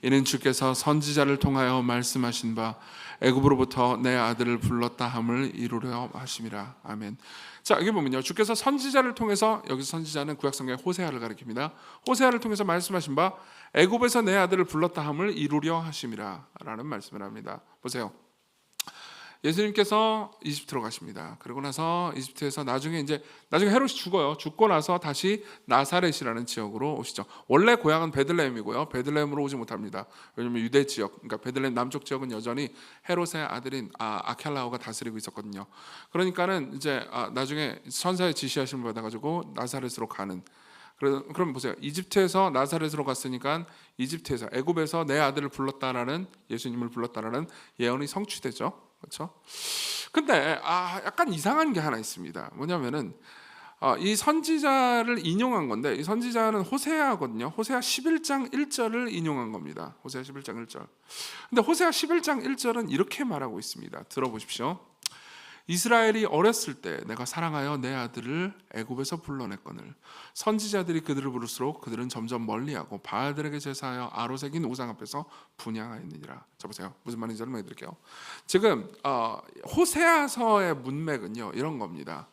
Speaker 1: 이는 주께서 선지자를 통하여 말씀하신 바 애굽으로부터 내 아들을 불렀다 함을 이루려 하심이라. 아멘. 자, 여기 보면요, 주께서 선지자를 통해서, 여기서 선지자는 구약성경의 호세아를 가리킵니다. 호세아를 통해서 말씀하신 바 애굽에서 내 아들을 불렀다 함을 이루려 하심이라 라는 말씀을 합니다. 보세요. 예수님께서 이집트로 가십니다. 그리고 나서 이집트에서 나중에 헤롯이 죽어요. 죽고 나서 다시 나사렛이라는 지역으로 오시죠. 원래 고향은 베들레헴이고요. 베들레헴으로 오지 못합니다. 왜냐하면 유대 지역, 그러니까 베들레헴 남쪽 지역은 여전히 헤롯의 아들인 아켈라오가 다스리고 있었거든요. 그러니까는 이제 나중에 천사의 지시하심을 받아가지고 나사렛으로 가는. 그럼 보세요. 이집트에서 나사렛으로 갔으니까 이집트에서 애굽에서 내 아들을 불렀다라는, 예수님을 불렀다라는 예언이 성취되죠. 그렇죠? 근데 약간 이상한 게 하나 있습니다. 뭐냐면은 이 선지자를 인용한 건데, 이 선지자는 호세아거든요. 호세아 11장 1절을 인용한 겁니다. 호세아 11장 1절. 근데 호세아 11장 1절은 이렇게 말하고 있습니다. 들어보십시오. 이스라엘이 어렸을 때 내가 사랑하여 내 아들을 애굽에서 불러냈거늘 선지자들이 그들을 부를수록 그들은 점점 멀리하고 바알들에게 제사하여 아로새긴 우상 앞에서 분향하였느니라. 자, 보세요. 무슨 말인지 설명해 드릴게요. 지금 호세아서의 문맥은요, 이런 겁니다.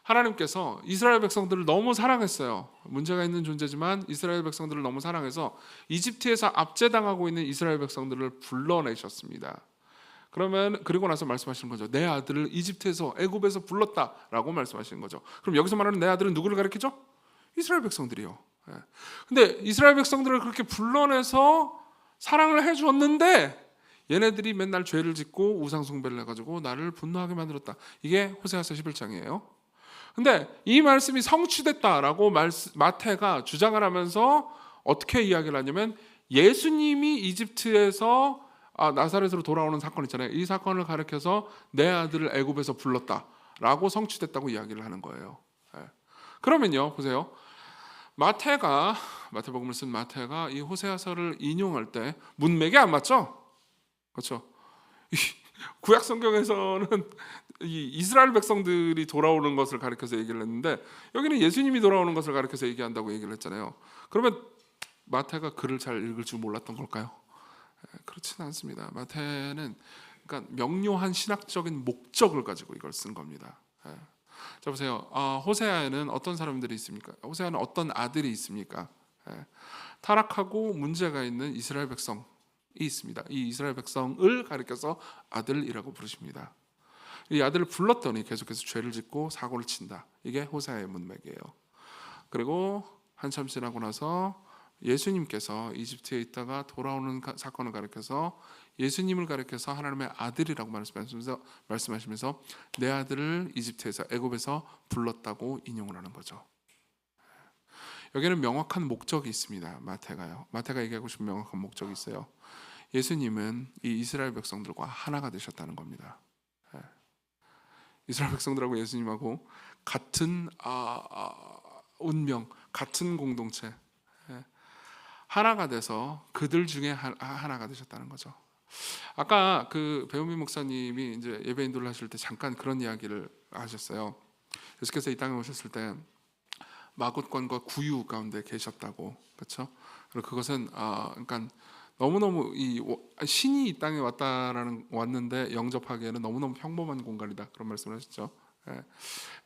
Speaker 1: 하나님께서 이스라엘 백성들을 너무 사랑했어요. 문제가 있는 존재지만 이스라엘 백성들을 너무 사랑해서 이집트에서 압제당하고 있는 이스라엘 백성들을 불러내셨습니다. 그리고 나서 말씀하시는 거죠. 내 아들을 이집트에서, 애굽에서 불렀다라고 말씀하시는 거죠. 그럼 여기서 말하는 내 아들은 누구를 가리키죠? 이스라엘 백성들이요. 근데 이스라엘 백성들을 그렇게 불러내서 사랑을 해주었는데 얘네들이 맨날 죄를 짓고 우상 숭배를 해가지고 나를 분노하게 만들었다. 이게 호세아서 11장이에요. 근데 이 말씀이 성취됐다라고 마태가 주장을 하면서 어떻게 이야기를 하냐면, 예수님이 이집트에서 나사렛으로 돌아오는 사건 있잖아요. 이 사건을 가리켜서 내 아들을 애굽에서 불렀다라고 성취됐다고 이야기를 하는 거예요. 그러면요, 보세요. 마태복음을 쓴 마태가 이 호세아서를 인용할 때 문맥이 안 맞죠? 그렇죠? 구약 성경에서는 이 이스라엘 백성들이 돌아오는 것을 가리켜서 얘기를 했는데 여기는 예수님이 돌아오는 것을 가리켜서 얘기한다고 얘기를 했잖아요. 그러면 마태가 글을 잘 읽을 줄 몰랐던 걸까요? 그렇지는 않습니다. 마태는 그러니까 명료한 신학적인 목적을 가지고 이걸 쓴 겁니다. 자 보세요. 호세아에는 어떤 사람들이 있습니까? 호세아는 어떤 아들이 있습니까? 타락하고 문제가 있는 이스라엘 백성이 있습니다. 이 이스라엘 백성을 가리켜서 아들이라고 부르십니다. 이 아들을 불렀더니 계속해서 죄를 짓고 사고를 친다. 이게 호세아의 문맥이에요. 그리고 한참 지나고 나서 예수님께서 이집트에 있다가 돌아오는 사건을 가리켜서 예수님을 가리켜서 하나님의 아들이라고 말씀하시면서 내 아들을 이집트에서 애굽에서 불렀다고 인용을 하는 거죠. 여기는 명확한 목적이 있습니다. 마태가 얘기하고 싶은 명확한 목적이 있어요. 예수님은 이 이스라엘 백성들과 하나가 되셨다는 겁니다. 이스라엘 백성들하고 예수님하고 같은 운명, 같은 공동체, 하나가 돼서 그들 중에 하나가 되셨다는 거죠. 아까 그 배우민 목사님이 이제 예배 인도를 하실 때 잠깐 그런 이야기를 하셨어요. 예수께서 이 땅에 오셨을 때 마굿관과 구유 가운데 계셨다고, 그렇죠? 그리고 그것은 그러니까 너무너무 신이 이 땅에 왔는데 영접하기에는 너무너무 평범한 공간이다, 그런 말씀을 하셨죠.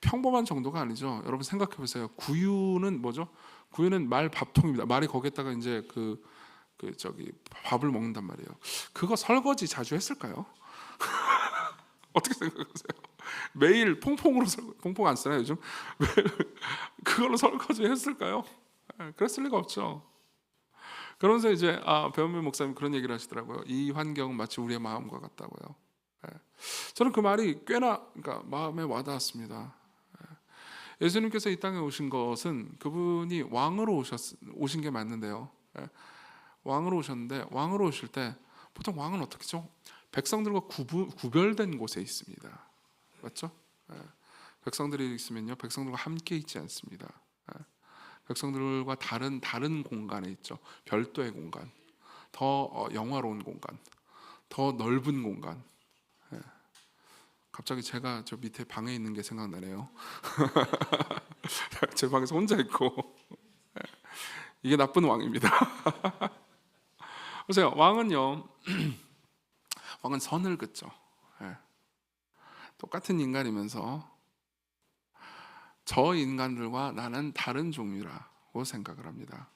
Speaker 1: 평범한 정도가 아니죠. 여러분 생각해 보세요. 구유는 뭐죠? 구유는 말 밥통입니다. 말이 거기에다가 이제 밥을 먹는단 말이에요. 그거 설거지 자주 했을까요? 어떻게 생각하세요? 매일 퐁퐁으로 퐁퐁 안 쓰나요 요즘? 그걸로 설거지 했을까요? 그랬을 리가 없죠. 그러면서 이제 배은민 목사님 그런 얘기를 하시더라고요. 이 환경은 마치 우리의 마음과 같다고요. 저는 그 말이 꽤나 그러니까 마음에 와닿았습니다. 예수님께서 이 땅에 오신 것은 그분이 왕으로 오신 게 맞는데요. 왕으로 오셨는데 왕으로 오실 때 보통 왕은 어떻게죠? 백성들과 구별된 곳에 있습니다. 맞죠? 백성들이 있으면요, 백성들과 함께 있지 않습니다. 백성들과 다른 공간에 있죠. 별도의 공간, 더 영화로운 공간, 더 넓은 공간. 갑자기 제가 저 밑에 방에 있는 게 생각나네요. 제 방에서 혼자 있고 이게 나쁜 왕입니다. 보세요, 왕은요, 왕은 선을 긋죠. 똑같은 인간이면서 저 인간들과 나는 다른 종류라고 생각을 합니다.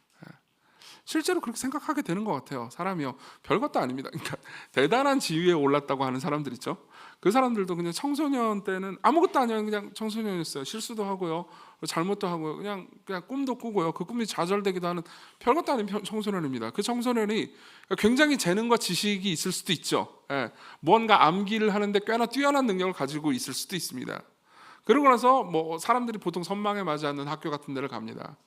Speaker 1: 실제로 그렇게 생각하게 되는 것 같아요. 사람이요, 별것도 아닙니다. 그러니까 대단한 지위에 올랐다고 하는 사람들 있죠. 그 사람들도 그냥 청소년 때는 아무것도 아니에요. 그냥 청소년이었어요. 실수도 하고요, 잘못도 하고요, 그냥 꿈도 꾸고요. 그 꿈이 좌절되기도 하는 별것도 아닌 청소년입니다. 그 청소년이 굉장히 재능과 지식이 있을 수도 있죠. 뭔가 암기를 하는데 꽤나 뛰어난 능력을 가지고 있을 수도 있습니다. 그러고 나서 뭐 사람들이 보통 선망에 맞지 않는 학교 같은 데를 갑니다.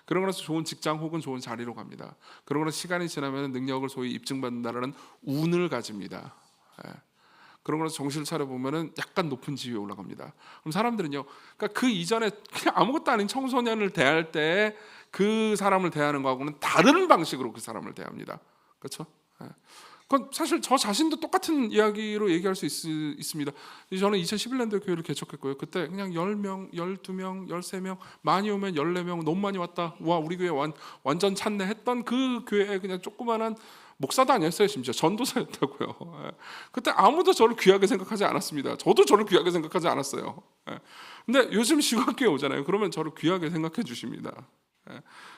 Speaker 1: 그러고 나서 좋은 직장 혹은 좋은 자리로 갑니다. 그러고 나서 시간이 지나면 능력을 소위 입증받는다라는 운을 가집니다. 그러고 나서 정신을 차려보면 약간 높은 지위에 올라갑니다. 그럼 사람들은요, 그러니까 그 이전에 그냥 아무것도 아닌 청소년을 대할 때 그 사람을 대하는 거하고는 다른 방식으로 그 사람을 대합니다. 그렇죠? 그건 사실 저 자신도 똑같은 이야기로 얘기할 수 있습니다. 저는 2011년도에 교회를 개척했고요. 그때 그냥 10명, 12명, 13명, 많이 오면 14명, 너무 많이 왔다, 와 우리 교회 완전 찼네 했던 그 교회에 그냥 조그만한 목사도 아니었어요. 심지어 전도사였다고요. 그때 아무도 저를 귀하게 생각하지 않았습니다. 저도 저를 귀하게 생각하지 않았어요. 근데 요즘 시각교회 오잖아요. 그러면 저를 귀하게 생각해 주십니다.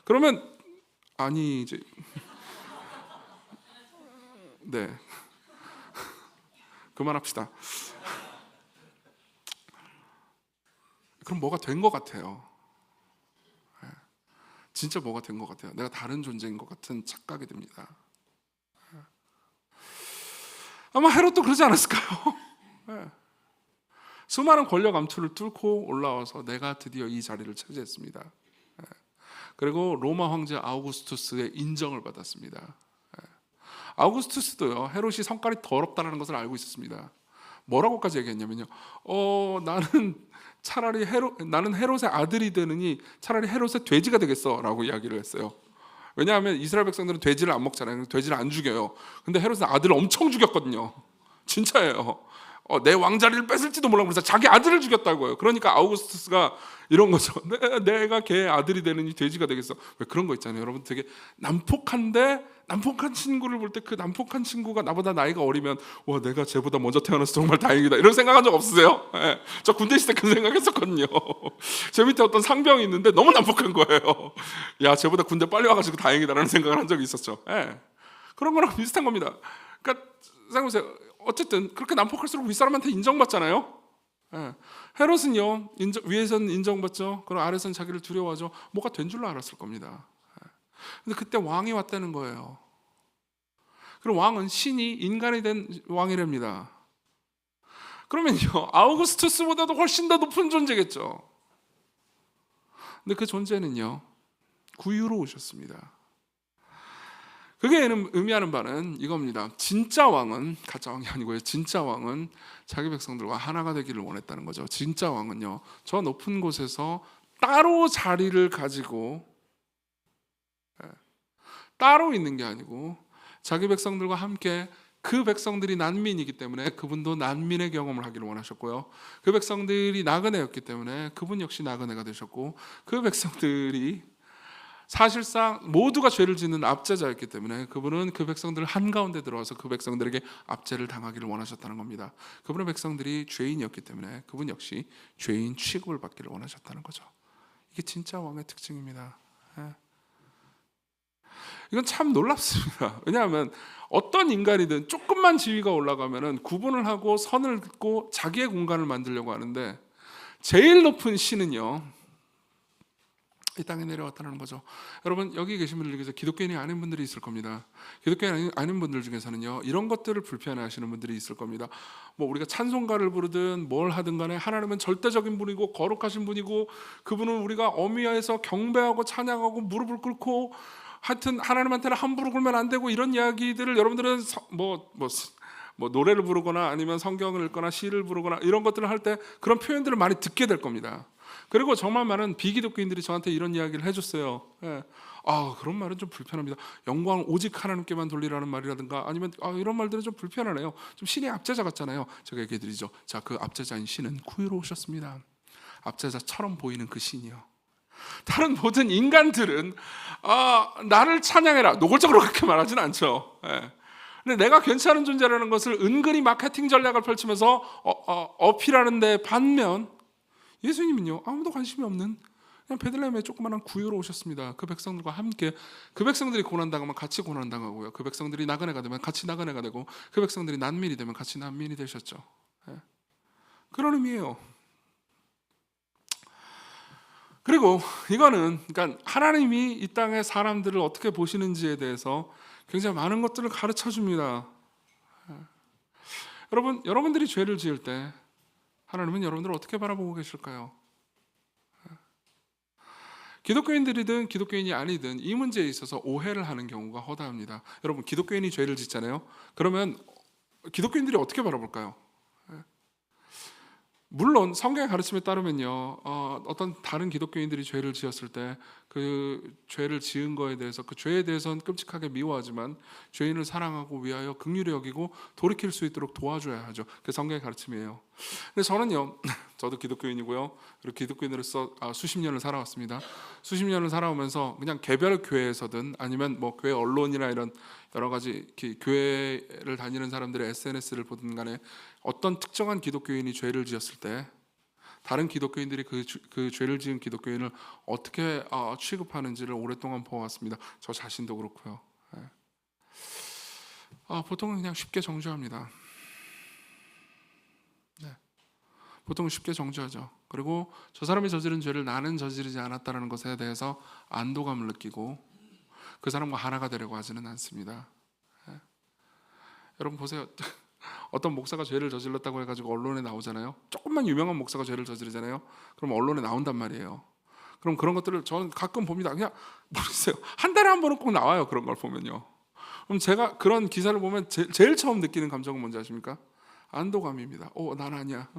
Speaker 1: 그러면 아니 이제 네, 그만합시다. 그럼 뭐가 된 것 같아요. 진짜 뭐가 된 것 같아요. 내가 다른 존재인 것 같은 착각이 듭니다. 아마 헤롯도 그러지 않았을까요? 수많은 권력 암투를 뚫고 올라와서 내가 드디어 이 자리를 차지했습니다. 그리고 로마 황제 아우구스투스의 인정을 받았습니다. 아우구스투스도요, 헤롯이 성깔이 더럽다는 것을 알고 있었습니다. 뭐라고까지 얘기했냐면요, 나는 헤롯의 아들이 되느니 차라리 헤롯의 돼지가 되겠어라고 이야기를 했어요. 왜냐하면 이스라엘 백성들은 돼지를 안 먹잖아요. 돼지를 안 죽여요. 근데 헤롯은 아들을 엄청 죽였거든요. 진짜예요. 내 왕자리를 뺏을지도 몰라. 그래서 자기 아들을 죽였다고요. 그러니까 아우구스투스가 이런 거죠. 내가 걔 아들이 되느니 돼지가 되겠어. 왜 그런 거 있잖아요. 여러분 되게 난폭한데 난폭한 친구를 볼 때 그 난폭한 친구가 나보다 나이가 어리면 와 내가 쟤보다 먼저 태어나서 정말 다행이다. 이런 생각한 적 없으세요? 네. 저 군대 있을 때 그 생각했었거든요. 제 밑에 어떤 상병이 있는데 너무 난폭한 거예요. 야 쟤보다 군대 빨리 와가지고 다행이다라는 생각을 한 적이 있었죠. 네. 그런 거랑 비슷한 겁니다. 그러니까 생각해보세요. 어쨌든 그렇게 난폭할수록 윗사람한테 인정받잖아요. 예. 헤롯은요 위에서는 인정받죠. 그럼 아래서는 자기를 두려워하죠. 뭐가 된 줄로 알았을 겁니다. 예. 근데 그때 왕이 왔다는 거예요. 그럼 왕은 신이 인간이 된 왕이랍니다. 그러면요 아우구스투스보다도 훨씬 더 높은 존재겠죠. 근데 그 존재는요 구유로 오셨습니다. 그게 의미하는 바는 이겁니다. 진짜 왕은 가짜 왕이 아니고요. 진짜 왕은 자기 백성들과 하나가 되기를 원했다는 거죠. 진짜 왕은요. 저 높은 곳에서 따로 자리를 가지고 따로 있는 게 아니고 자기 백성들과 함께 그 백성들이 난민이기 때문에 그분도 난민의 경험을 하기를 원하셨고요. 그 백성들이 나그네였기 때문에 그분 역시 나그네가 되셨고 그 백성들이 사실상 모두가 죄를 짓는 압제자였기 때문에 그분은 그 백성들 한가운데 들어와서 그 백성들에게 압제를 당하기를 원하셨다는 겁니다. 그분의 백성들이 죄인이었기 때문에 그분 역시 죄인 취급을 받기를 원하셨다는 거죠. 이게 진짜 왕의 특징입니다. 이건 참 놀랍습니다. 왜냐하면 어떤 인간이든 조금만 지위가 올라가면 구분을 하고 선을 긋고 자기의 공간을 만들려고 하는데 제일 높은 신은요 이 땅에 내려왔다는 거죠. 여러분 여기 계신 분들 중에서 기독교인이 아닌 분들이 있을 겁니다. 기독교인이 아닌 분들 중에서는요 이런 것들을 불편해하시는 분들이 있을 겁니다. 뭐 우리가 찬송가를 부르든 뭘 하든 간에 하나님은 절대적인 분이고 거룩하신 분이고 그분은 우리가 어미야에서 경배하고 찬양하고 무릎을 꿇고 하여튼 하나님한테는 함부로 굴면 안 되고 이런 이야기들을 여러분들은 뭐 노래를 부르거나 아니면 성경을 읽거나 시를 부르거나 이런 것들을 할 때 그런 표현들을 많이 듣게 될 겁니다. 그리고 정말 많은 비기독교인들이 저한테 이런 이야기를 해줬어요. 그런 말은 좀 불편합니다. 영광을 오직 하나님께만 돌리라는 말이라든가 아니면 이런 말들은 좀 불편하네요. 좀 신의 압제자 같잖아요. 제가 얘기해드리죠. 자, 그 압제자인 신은 구유로 오셨습니다. 압제자처럼 보이는 그 신이요. 다른 모든 인간들은 나를 찬양해라 노골적으로 그렇게 말하진 않죠. 근데 내가 괜찮은 존재라는 것을 은근히 마케팅 전략을 펼치면서 어필하는데 반면 예수님은요 아무도 관심이 없는 그냥 베들레헴에 조그마한 구유로 오셨습니다. 그 백성들과 함께 그 백성들이 고난당하면 같이 고난당하고요. 그 백성들이 나그네가 되면 같이 나그네가 되고 그 백성들이 난민이 되면 같이 난민이 되셨죠. 그런 의미예요. 그리고 이거는 그러니까 하나님이 이 땅의 사람들을 어떻게 보시는지에 대해서 굉장히 많은 것들을 가르쳐 줍니다. 여러분들이 죄를 지을 때 하나님은 여러분들을 어떻게 바라보고 계실까요? 기독교인들이든 기독교인이 아니든 이 문제에 있어서 오해를 하는 경우가 허다합니다. 여러분 기독교인이 죄를 짓잖아요. 그러면 기독교인들이 어떻게 바라볼까요? 물론 성경의 가르침에 따르면요 어떤 다른 기독교인들이 죄를 지었을 때 그 죄를 지은 거에 대해서 그 죄에 대해서는 끔찍하게 미워하지만 죄인을 사랑하고 위하여 긍휼히 여기고 돌이킬 수 있도록 도와줘야 하죠. 그게 성경의 가르침이에요. 근데 저는요 저도 기독교인이고요 그리고 기독교인으로서 수십 년을 살아왔습니다. 수십 년을 살아오면서 그냥 개별 교회에서든 아니면 뭐 교회 언론이나 이런 여러 가지 교회를 다니는 사람들의 SNS를 보든 간에 어떤 특정한 기독교인이 죄를 지었을 때 다른 기독교인들이 그 죄를 지은 기독교인을 어떻게 취급하는지를 오랫동안 보아왔습니다. 저 자신도 그렇고요. 보통은 그냥 쉽게 정죄합니다. 보통은 쉽게 정죄하죠. 그리고 저 사람이 저지른 죄를 나는 저지르지 않았다는 것에 대해서 안도감을 느끼고 그 사람과 하나가 되려고 하지는 않습니다. 여러분 보세요. 어떤 목사가 죄를 저질렀다고 해가지고 언론에 나오잖아요. 조금만 유명한 목사가 죄를 저지르잖아요. 그럼 언론에 나온단 말이에요. 그럼 그런 것들을 저는 가끔 봅니다. 그냥 모르겠어요. 한 달에 한 번은 꼭 나와요. 그런 걸 보면요. 그럼 제가 그런 기사를 보면 제일 처음 느끼는 감정은 뭔지 아십니까? 안도감입니다. 난 아니야.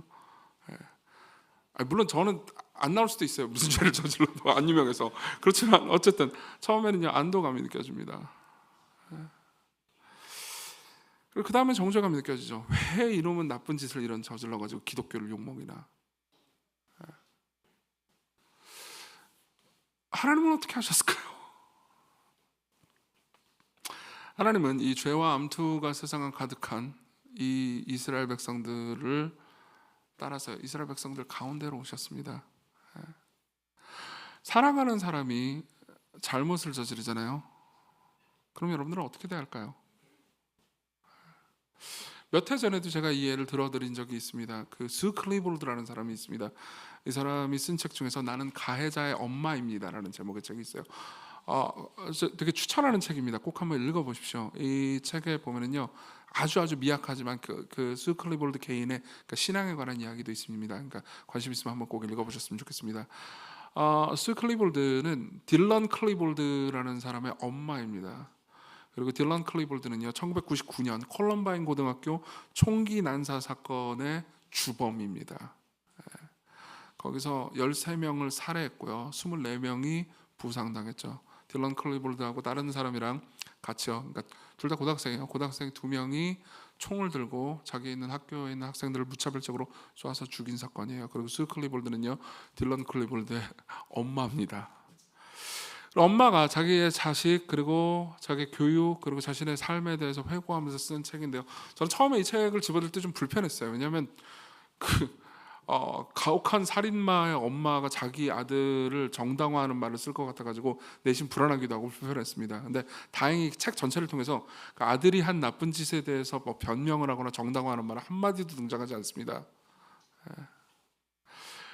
Speaker 1: 물론 저는 안 나올 수도 있어요. 무슨 죄를 저질러도 안 유명해서. 그렇지만 어쨌든 처음에는요 안도감이 느껴집니다. 그리고 그 다음에 정죄감이 느껴지죠. 왜 이놈은 나쁜 짓을 이런 저질러가지고 기독교를 욕먹이나. 하나님은 어떻게 하셨을까요? 하나님은 이 죄와 암투가 세상에 가득한 이 이스라엘 백성들을 따라서 이스라엘 백성들 가운데로 오셨습니다. 사랑하는 사람이 잘못을 저지르잖아요. 그럼 여러분들은 어떻게 대할까요? 몇 해 전에도 제가 이 예를 들어드린 적이 있습니다. 그 스 클리볼드라는 사람이 있습니다. 이 사람이 쓴 책 중에서 나는 가해자의 엄마입니다라는 제목의 책이 있어요. 되게 추천하는 책입니다. 꼭 한번 읽어보십시오. 이 책에 보면은요 아주 미약하지만 스 클리볼드 개인의 신앙에 관한 이야기도 있습니다. 그러니까 관심 있으면 한번 꼭 읽어보셨으면 좋겠습니다. 스 클리볼드는 딜런 클리볼드라는 사람의 엄마입니다. 그리고 딜런 클리볼드는요 1999년 콜럼바인 고등학교 총기 난사 사건의 주범입니다. 거기서 13명을 살해했고요 24명이 부상당했죠. 딜런 클리볼드하고 다른 사람이랑 같이요. 그러니까 둘 다 고등학생이에요. 고등학생 2명이 총을 들고 자기 있는 학교에 있는 학생들을 무차별적으로 쏴서 죽인 사건이에요. 그리고 스 클리볼드는요 딜런 클리볼드의 엄마입니다. 엄마가 자기의 자식 그리고 자기 교육 그리고 자신의 삶에 대해서 회고하면서 쓴 책인데요. 저는 처음에 이 책을 집어들 때 좀 불편했어요. 왜냐하면 가혹한 살인마의 엄마가 자기 아들을 정당화하는 말을 쓸 것 같아가지고 내심 불안하기도 하고 불편했습니다. 근데 다행히 책 전체를 통해서 그 아들이 한 나쁜 짓에 대해서 뭐 변명을 하거나 정당화하는 말 한마디도 등장하지 않습니다.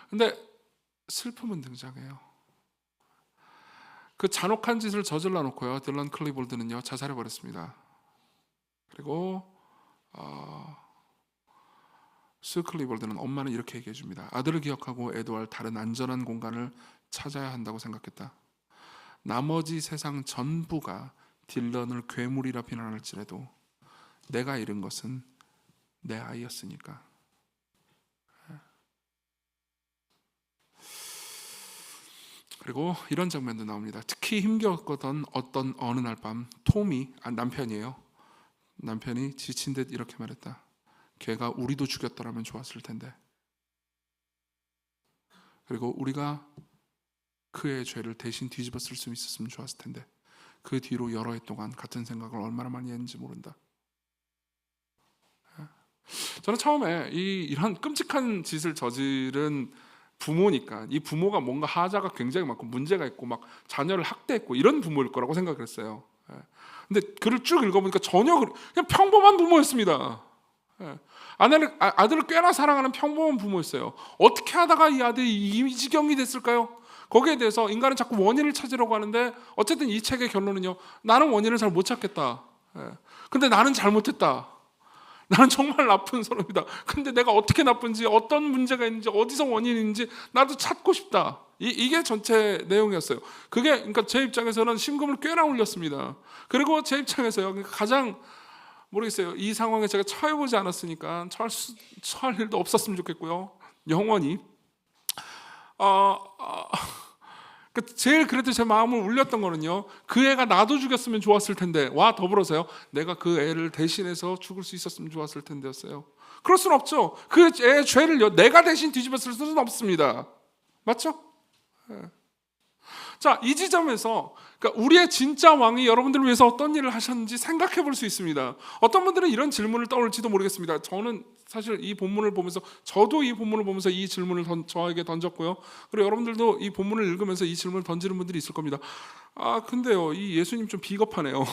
Speaker 1: 근데 슬픔은 등장해요. 그 잔혹한 짓을 저질러 놓고요 딜런 클리볼드는요 자살해 버렸습니다. 그리고 스 클리볼드는 엄마는 이렇게 얘기해 줍니다. 아들을 기억하고 애도할 다른 안전한 공간을 찾아야 한다고 생각했다. 나머지 세상 전부가 딜런을 괴물이라 비난할지라도 내가 잃은 것은 내 아이였으니까. 그리고 이런 장면도 나옵니다. 특히 힘겨웠던 어느 날 밤 톰이 남편이 지친 듯 이렇게 말했다. 걔가 우리도 죽였더라면 좋았을 텐데. 그리고 우리가 그의 죄를 대신 뒤집어 쓸 수 있었으면 좋았을 텐데. 그 뒤로 여러 해 동안 같은 생각을 얼마나 많이 했는지 모른다. 저는 처음에 이런 끔찍한 짓을 저지른 부모니까 이 부모가 뭔가 하자가 굉장히 많고 문제가 있고 막 자녀를 학대했고 이런 부모일 거라고 생각을 했어요. 근데 글을 쭉 읽어보니까 전혀 그냥 평범한 부모였습니다. 아들을 꽤나 사랑하는 평범한 부모였어요. 어떻게 하다가 이 아들이 이 지경이 됐을까요? 거기에 대해서 인간은 자꾸 원인을 찾으려고 하는데 어쨌든 이 책의 결론은요 나는 원인을 잘 못 찾겠다. 근데 나는 잘못했다. 나는 정말 나쁜 사람이다. 근데 내가 어떻게 나쁜지 어떤 문제가 있는지 어디서 원인이 있는지 나도 찾고 싶다. 이게 전체 내용이었어요. 그게 그러니까 제 입장에서는 심금을 꽤나 울렸습니다. 그리고 제 입장에서요 가장 모르겠어요. 이 상황에 제가 처해보지 않았으니까 처할 일도 없었으면 좋겠고요. 영원히 제일 그래도 제 마음을 울렸던 거는요 그 애가 나도 죽였으면 좋았을 텐데 와 더불어서요 내가 그 애를 대신해서 죽을 수 있었으면 좋았을 텐데였어요. 그럴 수는 없죠. 그 애의 죄를요 내가 대신 뒤집어 쓸 수는 없습니다. 맞죠? 자, 이 지점에서 그러니까 우리의 진짜 왕이 여러분들을 위해서 어떤 일을 하셨는지 생각해 볼 수 있습니다. 어떤 분들은 이런 질문을 떠올지도 모르겠습니다. 저는 사실 이 본문을 보면서 저도 이 본문을 보면서 이 질문을 저에게 던졌고요. 그리고 여러분들도 이 본문을 읽으면서 이 질문을 던지는 분들이 있을 겁니다. 근데요, 이 예수님 좀 비겁하네요.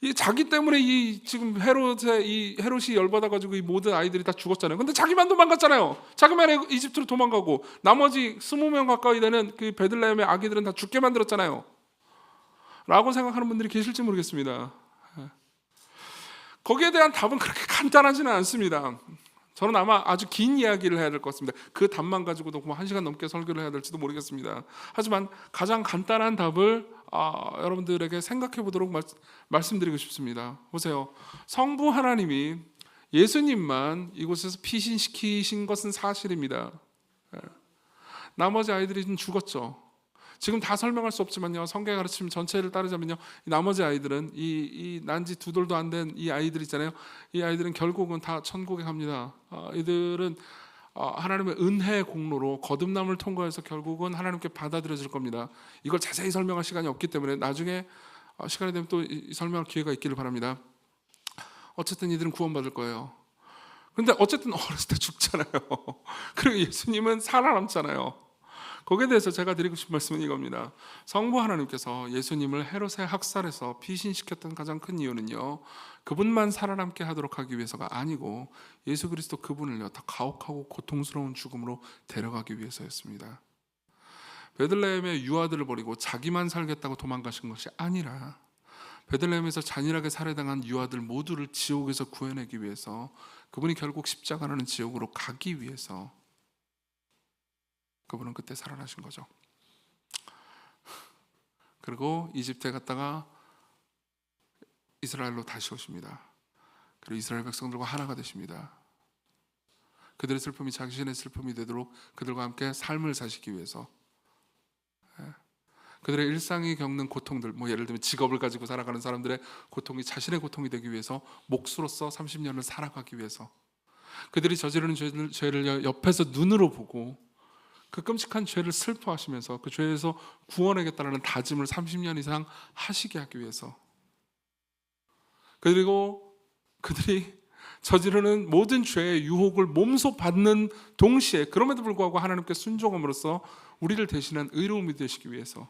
Speaker 1: 이 자기 때문에 이 지금 헤롯이 열받아 가지고 이 모든 아이들이 다 죽었잖아요. 근데 자기만 도망갔잖아요. 자기만 이집트로 도망가고 나머지 20명 가까이 되는 그 베들레헴의 아기들은 다 죽게 만들었잖아요. 라고 생각하는 분들이 계실지 모르겠습니다. 거기에 대한 답은 그렇게 간단하지는 않습니다. 저는 아마 아주 긴 이야기를 해야 될 것 같습니다. 그 답만 가지고도 1시간 넘게 설교를 해야 될지도 모르겠습니다. 하지만 가장 간단한 답을 여러분들에게 생각해 보도록 말씀드리고 싶습니다. 보세요. 성부 하나님이 예수님만 이곳에서 피신시키신 것은 사실입니다. 나머지 아이들이 좀 죽었죠. 지금 다 설명할 수 없지만요, 성경의 가르침 전체를 따르자면요, 나머지 아이들은 이 난지 2돌도 안 된 이 아이들 있잖아요. 이 아이들은 결국은 다 천국에 갑니다. 이들은 하나님의 은혜의 공로로 거듭남을 통과해서 결국은 하나님께 받아들여질 겁니다. 이걸 자세히 설명할 시간이 없기 때문에 나중에 시간이 되면 또 설명할 기회가 있기를 바랍니다. 어쨌든 이들은 구원받을 거예요. 그런데 어쨌든 어렸을 때 죽잖아요. 그리고 예수님은 살아남잖아요. 거기에 대해서 제가 드리고 싶은 말씀은 이겁니다. 성부 하나님께서 예수님을 헤롯의 학살에서 피신시켰던 가장 큰 이유는요, 그분만 살아남게 하도록 하기 위해서가 아니고 예수 그리스도 그분을요 더 가혹하고 고통스러운 죽음으로 데려가기 위해서였습니다. 베들레헴의 유아들을 버리고 자기만 살겠다고 도망가신 것이 아니라 베들레헴에서 잔인하게 살해당한 유아들 모두를 지옥에서 구해내기 위해서, 그분이 결국 십자가라는 지옥으로 가기 위해서 그분은 그때 살아나신 거죠. 그리고 이집트에 갔다가 이스라엘로 다시 오십니다. 그리고 이스라엘 백성들과 하나가 되십니다. 그들의 슬픔이 자신의 슬픔이 되도록 그들과 함께 삶을 사시기 위해서, 그들의 일상이 겪는 고통들, 예를 들면 직업을 가지고 살아가는 사람들의 고통이 자신의 고통이 되기 위해서 목수로서 30년을 살아가기 위해서, 그들이 저지르는 죄를 옆에서 눈으로 보고 그 끔찍한 죄를 슬퍼하시면서 그 죄에서 구원하겠다는 다짐을 30년 이상 하시게 하기 위해서, 그리고 그들이 저지르는 모든 죄의 유혹을 몸소 받는 동시에 그럼에도 불구하고 하나님께 순종함으로써 우리를 대신한 의로움이 되시기 위해서,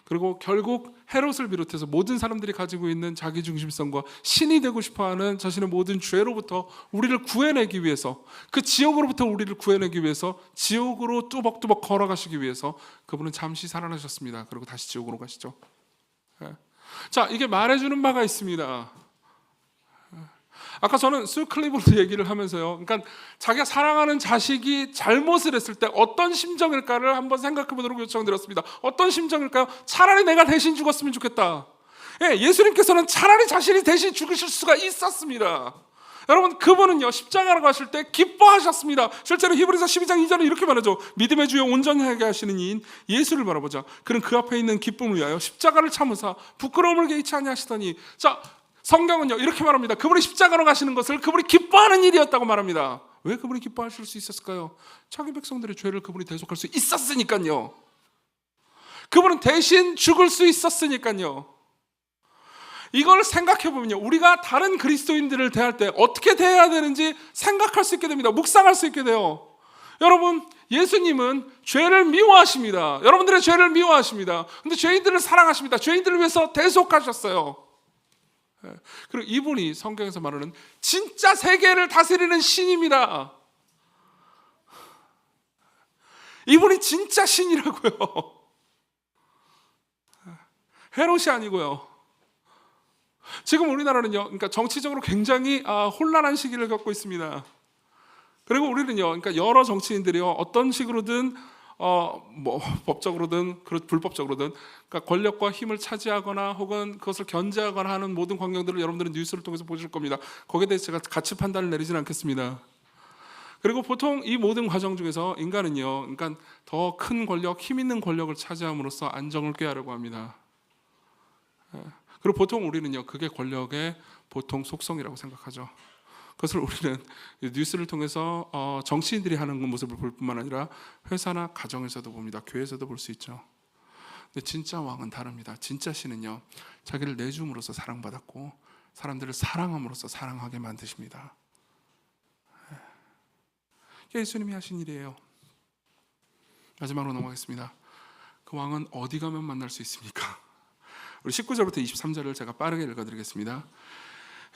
Speaker 1: 그리고 결국 헤롯을 비롯해서 모든 사람들이 가지고 있는 자기중심성과 신이 되고 싶어하는 자신의 모든 죄로부터 우리를 구해내기 위해서, 그 지옥으로부터 우리를 구해내기 위해서 지옥으로 뚜벅뚜벅 걸어가시기 위해서 그분은 잠시 살아나셨습니다. 그리고 다시 지옥으로 가시죠. 자, 이게 말해주는 바가 있습니다. 아까 저는 수 클리브랜드 얘기를 하면서요, 그러니까 자기가 사랑하는 자식이 잘못을 했을 때 어떤 심정일까를 한번 생각해 보도록 요청드렸습니다. 어떤 심정일까요? 차라리 내가 대신 죽었으면 좋겠다. 예수님께서는 차라리 자신이 대신 죽으실 수가 있었습니다. 여러분, 그분은요 십자가로 가실 때 기뻐하셨습니다. 실제로 히브리서 12장 2절은 이렇게 말하죠. 믿음의 주여 온전하게 하시는 이인 예수를 바라보자. 그는 그 앞에 있는 기쁨을 위하여 십자가를 참으사 부끄러움을 개의치 아니하시더니, 자, 성경은요 이렇게 말합니다. 그분이 십자가로 가시는 것을 그분이 기뻐하는 일이었다고 말합니다. 왜 그분이 기뻐하실 수 있었을까요? 자기 백성들의 죄를 그분이 대속할 수 있었으니까요. 그분은 대신 죽을 수 있었으니까요. 이걸 생각해보면요, 우리가 다른 그리스도인들을 대할 때 어떻게 대해야 되는지 생각할 수 있게 됩니다. 묵상할 수 있게 돼요. 여러분, 예수님은 죄를 미워하십니다. 여러분들의 죄를 미워하십니다. 근데 죄인들을 사랑하십니다. 죄인들을 위해서 대속하셨어요. 그리고 이분이 성경에서 말하는 진짜 세계를 다스리는 신입니다. 이분이 진짜 신이라고요. 헤롯이 아니고요. 지금 우리나라는요, 그러니까 정치적으로 굉장히 혼란한 시기를 겪고 있습니다. 그리고 우리는요, 그러니까 여러 정치인들이요, 어떤 식으로든 법적으로든 불법적으로든, 그러니까 권력과 힘을 차지하거나 혹은 그것을 견제하거나 하는 모든 광경들을 여러분들은 뉴스를 통해서 보실 겁니다. 거기에 대해서 제가 가치 판단을 내리지는 않겠습니다. 그리고 보통 이 모든 과정 중에서 인간은요, 그러니까 더 큰 권력, 힘 있는 권력을 차지함으로써 안정을 꾀하려고 합니다. 그리고 보통 우리는요, 그게 권력의 보통 속성이라고 생각하죠. 그것을 우리는 뉴스를 통해서 정치인들이 하는 모습을 볼 뿐만 아니라 회사나 가정에서도 봅니다. 교회에서도 볼 수 있죠. 근데 진짜 왕은 다릅니다. 진짜 신은요, 자기를 내줌으로써 사랑받았고 사람들을 사랑함으로써 사랑하게 만드십니다. 예수님이 하신 일이에요. 마지막으로 넘어가겠습니다. 그 왕은 어디 가면 만날 수 있습니까? 우리 19절부터 23절을 제가 빠르게 읽어드리겠습니다.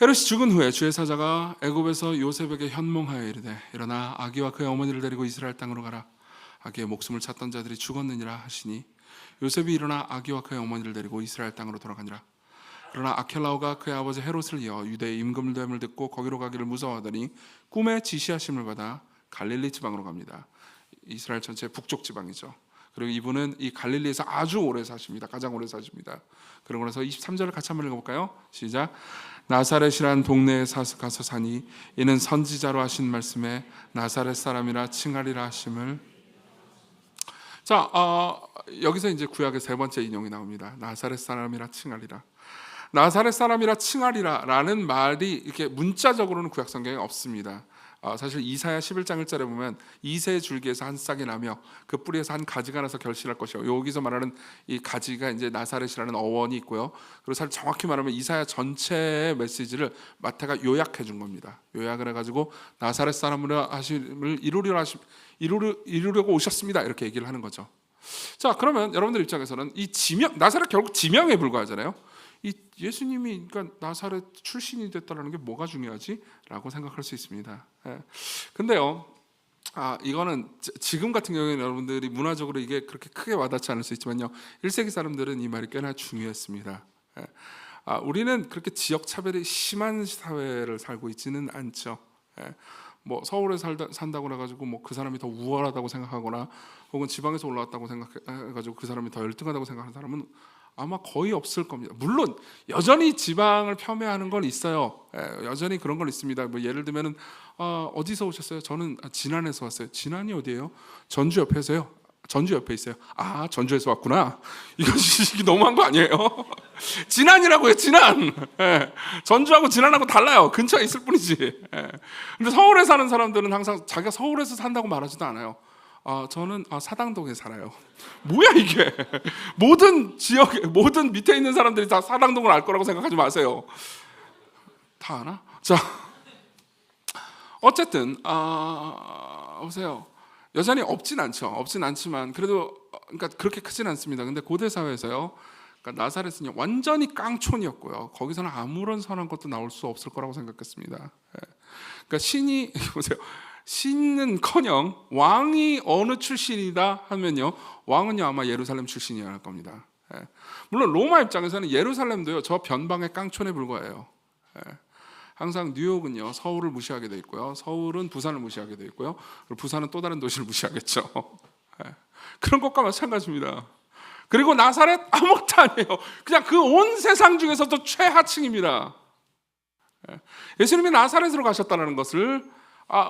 Speaker 1: 헤롯이 죽은 후에 주의 사자가 애굽에서 요셉에게 현몽하여 이르되, 일어나 아기와 그의 어머니를 데리고 이스라엘 땅으로 가라. 아기의 목숨을 찾던 자들이 죽었느니라 하시니, 요셉이 일어나 아기와 그의 어머니를 데리고 이스라엘 땅으로 돌아가니라. 그러나 아켈라오가 그의 아버지 헤롯을 이어 유대에 임금됨을 듣고 거기로 가기를 무서워하더니 꿈에 지시하심을 받아 갈릴리 지방으로 갑니다. 이스라엘 전체 북쪽 지방이죠. 그리고 이분은 이 갈릴리에서 아주 오래 사십니다. 가장 오래 사십니다. 그러고 나서 23절을 같이 한번 읽어볼까요? 시작. 나사렛이란 동네에 가서 사니 이는 선지자로 하신 말씀에 나사렛 사람이라 칭하리라 하심을. 자, 여기서 이제 구약의 세 번째 인용이 나옵니다. 나사렛 사람이라 칭하리라. 나사렛 사람이라 칭하리라라는 말이 이렇게 문자적으로는 구약 성경에 없습니다. 사실 이사야 11장 1절에 보면 이새 줄기에서 한 싹이 나며 그 뿌리에서 한 가지가 나서 결실할 것이요. 여기서 말하는 이 가지가 이제 나사렛이라는 어원이 있고요. 그리고 사실 정확히 말하면 이사야 전체의 메시지를 마태가 요약해 준 겁니다. 요약을 해가지고 나사렛 사람으로 하심을 이루려고 오셨습니다. 이렇게 얘기를 하는 거죠. 자, 그러면 여러분들 입장에서는 이 지명, 나사렛 결국 지명에 불과하잖아요. 이 예수님이 그러니까 나사렛 출신이 됐다는 게 뭐가 중요하지?라고 생각할 수 있습니다. 근데요, 이거는 지금 같은 경우에는 여러분들이 문화적으로 이게 그렇게 크게 와닿지 않을 수 있지만요, 1세기 사람들은 이 말이 꽤나 중요했습니다. 우리는 그렇게 지역 차별이 심한 사회를 살고 있지는 않죠. 뭐 서울에 산다고 해가지고 뭐 그 사람이 더 우월하다고 생각하거나 혹은 지방에서 올라왔다고 생각해가지고 그 사람이 더 열등하다고 생각하는 사람은 아마 거의 없을 겁니다. 물론 여전히 지방을 폄훼하는 건 있어요. 여전히 그런 건 있습니다. 뭐 예를 들면은 어디서 오셨어요? 저는 진안에서 왔어요. 진안이 어디예요? 전주 옆에서요. 전주 옆에 있어요. 전주에서 왔구나. 이거 너무한 거 아니에요? 진안이라고요. 진안. 전주하고 진안하고 달라요. 근처에 있을 뿐이지. 근데 서울에 사는 사람들은 항상 자기가 서울에서 산다고 말하지도 않아요. 저는 사당동에 살아요. 뭐야 이게? 모든 지역에 모든 밑에 있는 사람들이 다 사당동을 알 거라고 생각하지 마세요. 다 아나? 자, 어쨌든 보세요. 여전히 없진 않죠. 없진 않지만 그래도 그러니까 그렇게 크진 않습니다. 근데 고대 사회에서요, 그러니까 나사렛은 완전히 깡촌이었고요. 거기서는 아무런 선한 것도 나올 수 없을 거라고 생각했습니다. 그러니까 신이 보세요. 신은커녕 왕이 어느 출신이다 하면요, 왕은요 아마 예루살렘 출신이어야 할 겁니다. 물론 로마 입장에서는 예루살렘도요 저 변방의 깡촌에 불과해요. 항상 뉴욕은요 서울을 무시하게 돼 있고요, 서울은 부산을 무시하게 돼 있고요, 그리고 부산은 또 다른 도시를 무시하겠죠. 그런 것과 마찬가지입니다. 그리고 나사렛 아무것도 아니에요. 그냥 그 온 세상 중에서도 최하층입니다. 예수님이 나사렛으로 가셨다는 것을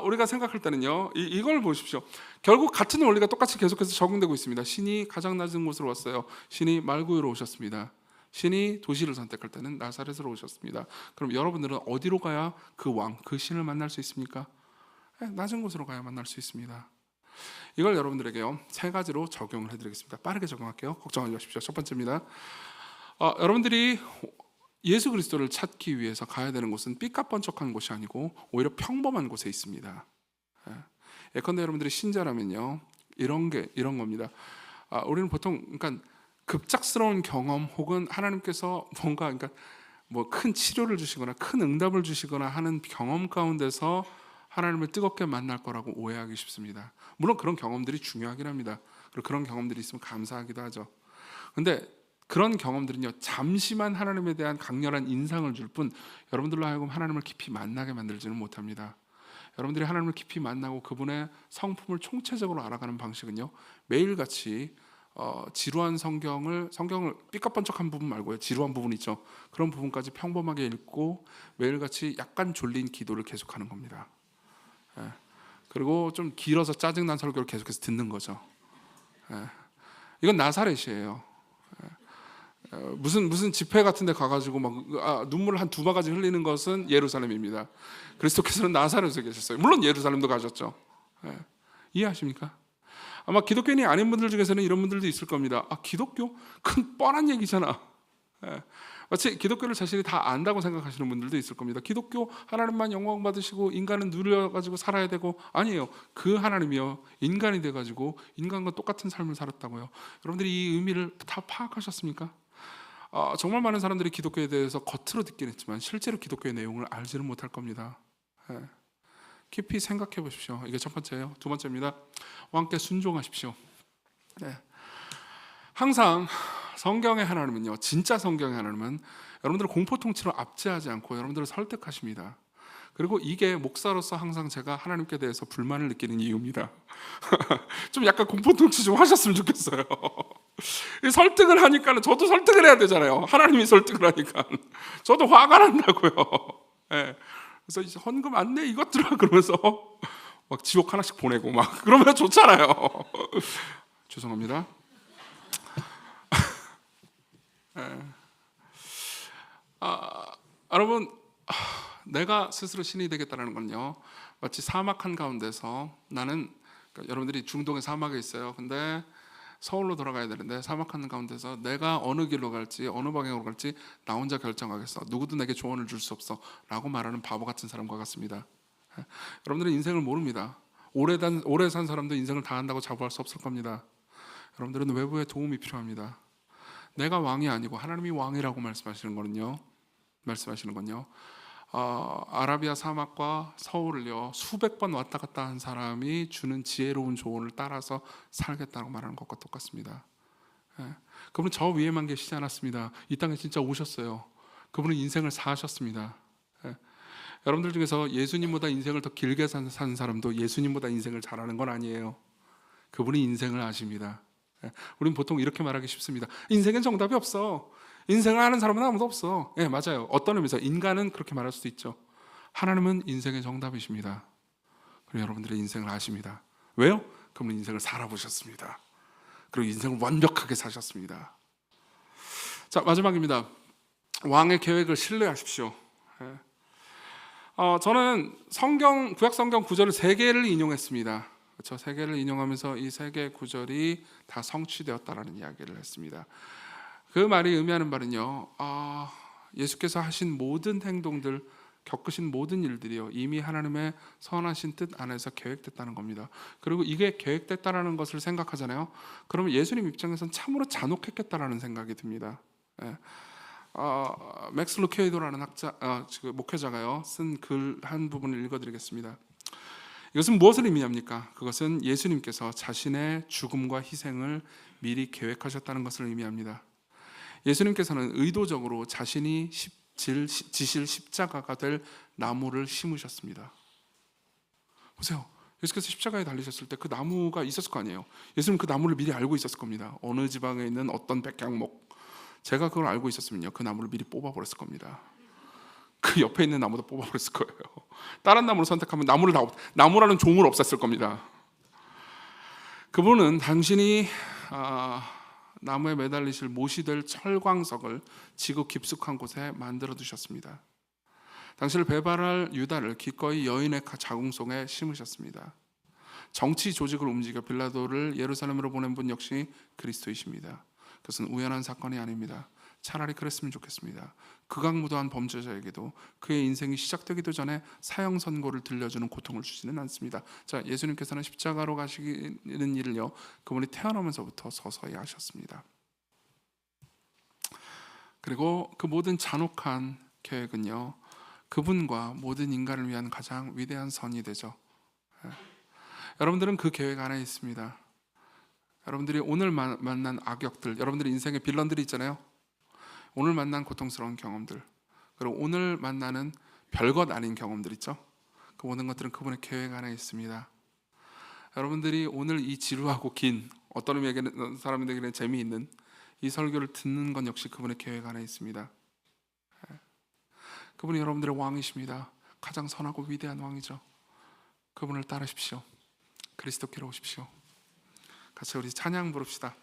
Speaker 1: 우리가 생각할 때는요, 이걸 보십시오. 결국 같은 원리가 똑같이 계속해서 적용되고 있습니다. 신이 가장 낮은 곳으로 왔어요. 신이 말구유로 오셨습니다. 신이 도시를 선택할 때는 나사렛으로 오셨습니다. 그럼 여러분들은 어디로 가야 그 왕, 그 신을 만날 수 있습니까? 낮은 곳으로 가야 만날 수 있습니다. 이걸 여러분들에게요 세 가지로 적용을 해드리겠습니다. 빠르게 적용할게요. 걱정하지 마십시오. 첫 번째입니다. 여러분들이 예수 그리스도를 찾기 위해서 가야 되는 곳은 삐까뻔쩍한 곳이 아니고 오히려 평범한 곳에 있습니다. 예컨대 여러분들이 신자라면요, 이런 겁니다. 우리는 보통 그러니까 급작스러운 경험 혹은 하나님께서 뭔가 그러니까 뭐 큰 치료를 주시거나 큰 응답을 주시거나 하는 경험 가운데서 하나님을 뜨겁게 만날 거라고 오해하기 쉽습니다. 물론 그런 경험들이 중요하긴 합니다. 그리고 그런 경험들이 있으면 감사하기도 하죠. 근데 그런 경험들은요 잠시만 하나님에 대한 강렬한 인상을 줄 뿐 여러분들로 하여금 하나님을 깊이 만나게 만들지는 못합니다. 여러분들이 하나님을 깊이 만나고 그분의 성품을 총체적으로 알아가는 방식은요, 매일같이 지루한 성경을 삐까뻔쩍한 부분 말고요, 지루한 부분 있죠, 그런 부분까지 평범하게 읽고 매일같이 약간 졸린 기도를 계속하는 겁니다. 그리고 좀 길어서 짜증난 설교를 계속해서 듣는 거죠. 이건 나사렛이에요. 무슨 집회 같은 데 가가지고 막 눈물을 한 두 바가지 흘리는 것은 예루살렘입니다. 그리스도께서는 나사렛에 계셨어요. 물론 예루살렘도 가셨죠. 이해하십니까? 아마 기독교인이 아닌 분들 중에서는 이런 분들도 있을 겁니다. 기독교? 그건 뻔한 얘기잖아. 마치 기독교를 자신이 다 안다고 생각하시는 분들도 있을 겁니다. 기독교 하나님만 영광 받으시고 인간은 누려가지고 살아야 되고, 아니에요. 그 하나님이요 인간이 돼가지고 인간과 똑같은 삶을 살았다고요. 여러분들이 이 의미를 다 파악하셨습니까? 정말 많은 사람들이 기독교에 대해서 겉으로 듣긴 했지만 실제로 기독교의 내용을 알지는 못할 겁니다. 깊이 생각해 보십시오. 이게 첫 번째예요. 두 번째입니다. 왕께 순종하십시오. 항상 성경의 하나님은요, 진짜 성경의 하나님은 여러분들을 공포통치로 압제하지 않고 여러분들을 설득하십니다. 그리고 이게 목사로서 항상 제가 하나님께 대해서 불만을 느끼는 이유입니다. 좀 약간 공포통치 좀 하셨으면 좋겠어요. 설득을 하니까는 저도 설득을 해야 되잖아요. 하나님이 설득을 하니까 저도 화가 난다고요. 그래서 이제 헌금 안 내 이것들아 그러면서 막 지옥 하나씩 보내고 막 그러면 좋잖아요. 죄송합니다. 여러분, 내가 스스로 신이 되겠다는 건요, 마치 사막 한 가운데서 나는, 그러니까 여러분들이 중동의 사막에 있어요. 근데 서울로 돌아가야 되는데 사막 한 가운데서 내가 어느 길로 갈지 어느 방향으로 갈지 나 혼자 결정하겠어. 누구도 내게 조언을 줄 수 없어. 라고 말하는 바보 같은 사람과 같습니다. 여러분들은 인생을 모릅니다. 오래 산 사람도 인생을 다 한다고 자부할 수 없을 겁니다. 여러분들은 외부의 도움이 필요합니다. 내가 왕이 아니고 하나님이 왕이라고 말씀하시는 건요. 아라비아 사막과 서울을요 수백 번 왔다 갔다 한 사람이 주는 지혜로운 조언을 따라서 살겠다고 말하는 것과 똑같습니다. 그분은 저 위에만 계시지 않았습니다. 이 땅에 진짜 오셨어요. 그분은 인생을 사셨습니다. 여러분들 중에서 예수님보다 인생을 더 길게 산 사람도 예수님보다 인생을 잘하는 건 아니에요. 그분이 인생을 아십니다. 우리는 보통 이렇게 말하기 쉽습니다. 인생엔 정답이 없어. 인생을 아는 사람은 아무도 없어. 맞아요. 어떤 의미에서 인간은 그렇게 말할 수도 있죠. 하나님은 인생의 정답이십니다. 그리고 여러분들의 인생을 아십니다. 왜요? 그분은 인생을 살아보셨습니다. 그리고 인생을 완벽하게 사셨습니다. 자, 마지막입니다. 왕의 계획을 신뢰하십시오. 저는 구약 성경 구절을 3개를 인용했습니다. 그렇죠? 3개를 인용하면서 이 3개의 구절이 다 성취되었다라는 이야기를 했습니다. 그 말이 의미하는 바는요, 예수께서 하신 모든 행동들, 겪으신 모든 일들이요 이미 하나님의 선하신 뜻 안에서 계획됐다는 겁니다. 그리고 이게 계획됐다라는 것을 생각하잖아요. 그러면 예수님 입장에서는 참으로 잔혹했겠다라는 생각이 듭니다. 맥스 루케이도라는 목회자가요 쓴 글 한 부분을 읽어드리겠습니다. 이것은 무엇을 의미합니까? 그것은 예수님께서 자신의 죽음과 희생을 미리 계획하셨다는 것을 의미합니다. 예수님께서는 의도적으로 자신이 지실 십자가가 될 나무를 심으셨습니다. 보세요. 예수께서 십자가에 달리셨을 때 그 나무가 있었을 거 아니에요. 예수님은 그 나무를 미리 알고 있었을 겁니다. 어느 지방에 있는 어떤 백향목, 제가 그걸 알고 있었으면요 그 나무를 미리 뽑아버렸을 겁니다. 그 옆에 있는 나무도 뽑아버렸을 거예요. 다른 나무를 선택하면 나무라는 종을 없앴을 겁니다. 그분은 당신이 나무에 매달리실 못이 될 철광석을 지구 깊숙한 곳에 만들어 두셨습니다. 당신을 배반할 유다를 기꺼이 여인의 자궁속에 심으셨습니다. 정치 조직을 움직여 빌라도를 예루살렘으로 보낸 분 역시 그리스도이십니다. 그것은 우연한 사건이 아닙니다. 차라리 그랬으면 좋겠습니다. 극악무도한 범죄자에게도 그의 인생이 시작되기도 전에 사형 선고를 들려주는 고통을 주지는 않습니다. 자, 예수님께서는 십자가로 가시는 일을요 그분이 태어나면서부터 서서히 하셨습니다. 그리고 그 모든 잔혹한 계획은요 그분과 모든 인간을 위한 가장 위대한 선이 되죠. 여러분들은 그 계획 안에 있습니다. 여러분들이 오늘 만난 악역들, 여러분들의 인생의 빌런들이 있잖아요. 오늘 만난 고통스러운 경험들, 그리고 오늘 만나는 별것 아닌 경험들 있죠. 그 모든 것들은 그분의 계획 안에 있습니다. 여러분들이 오늘 이 지루하고 긴, 어떤 의미에는 사람들에게는 재미있는 이 설교를 듣는 건 역시 그분의 계획 안에 있습니다. 그분이 여러분들의 왕이십니다. 가장 선하고 위대한 왕이죠. 그분을 따르십시오. 그리스도께로 오십시오. 같이 우리 찬양 부릅시다.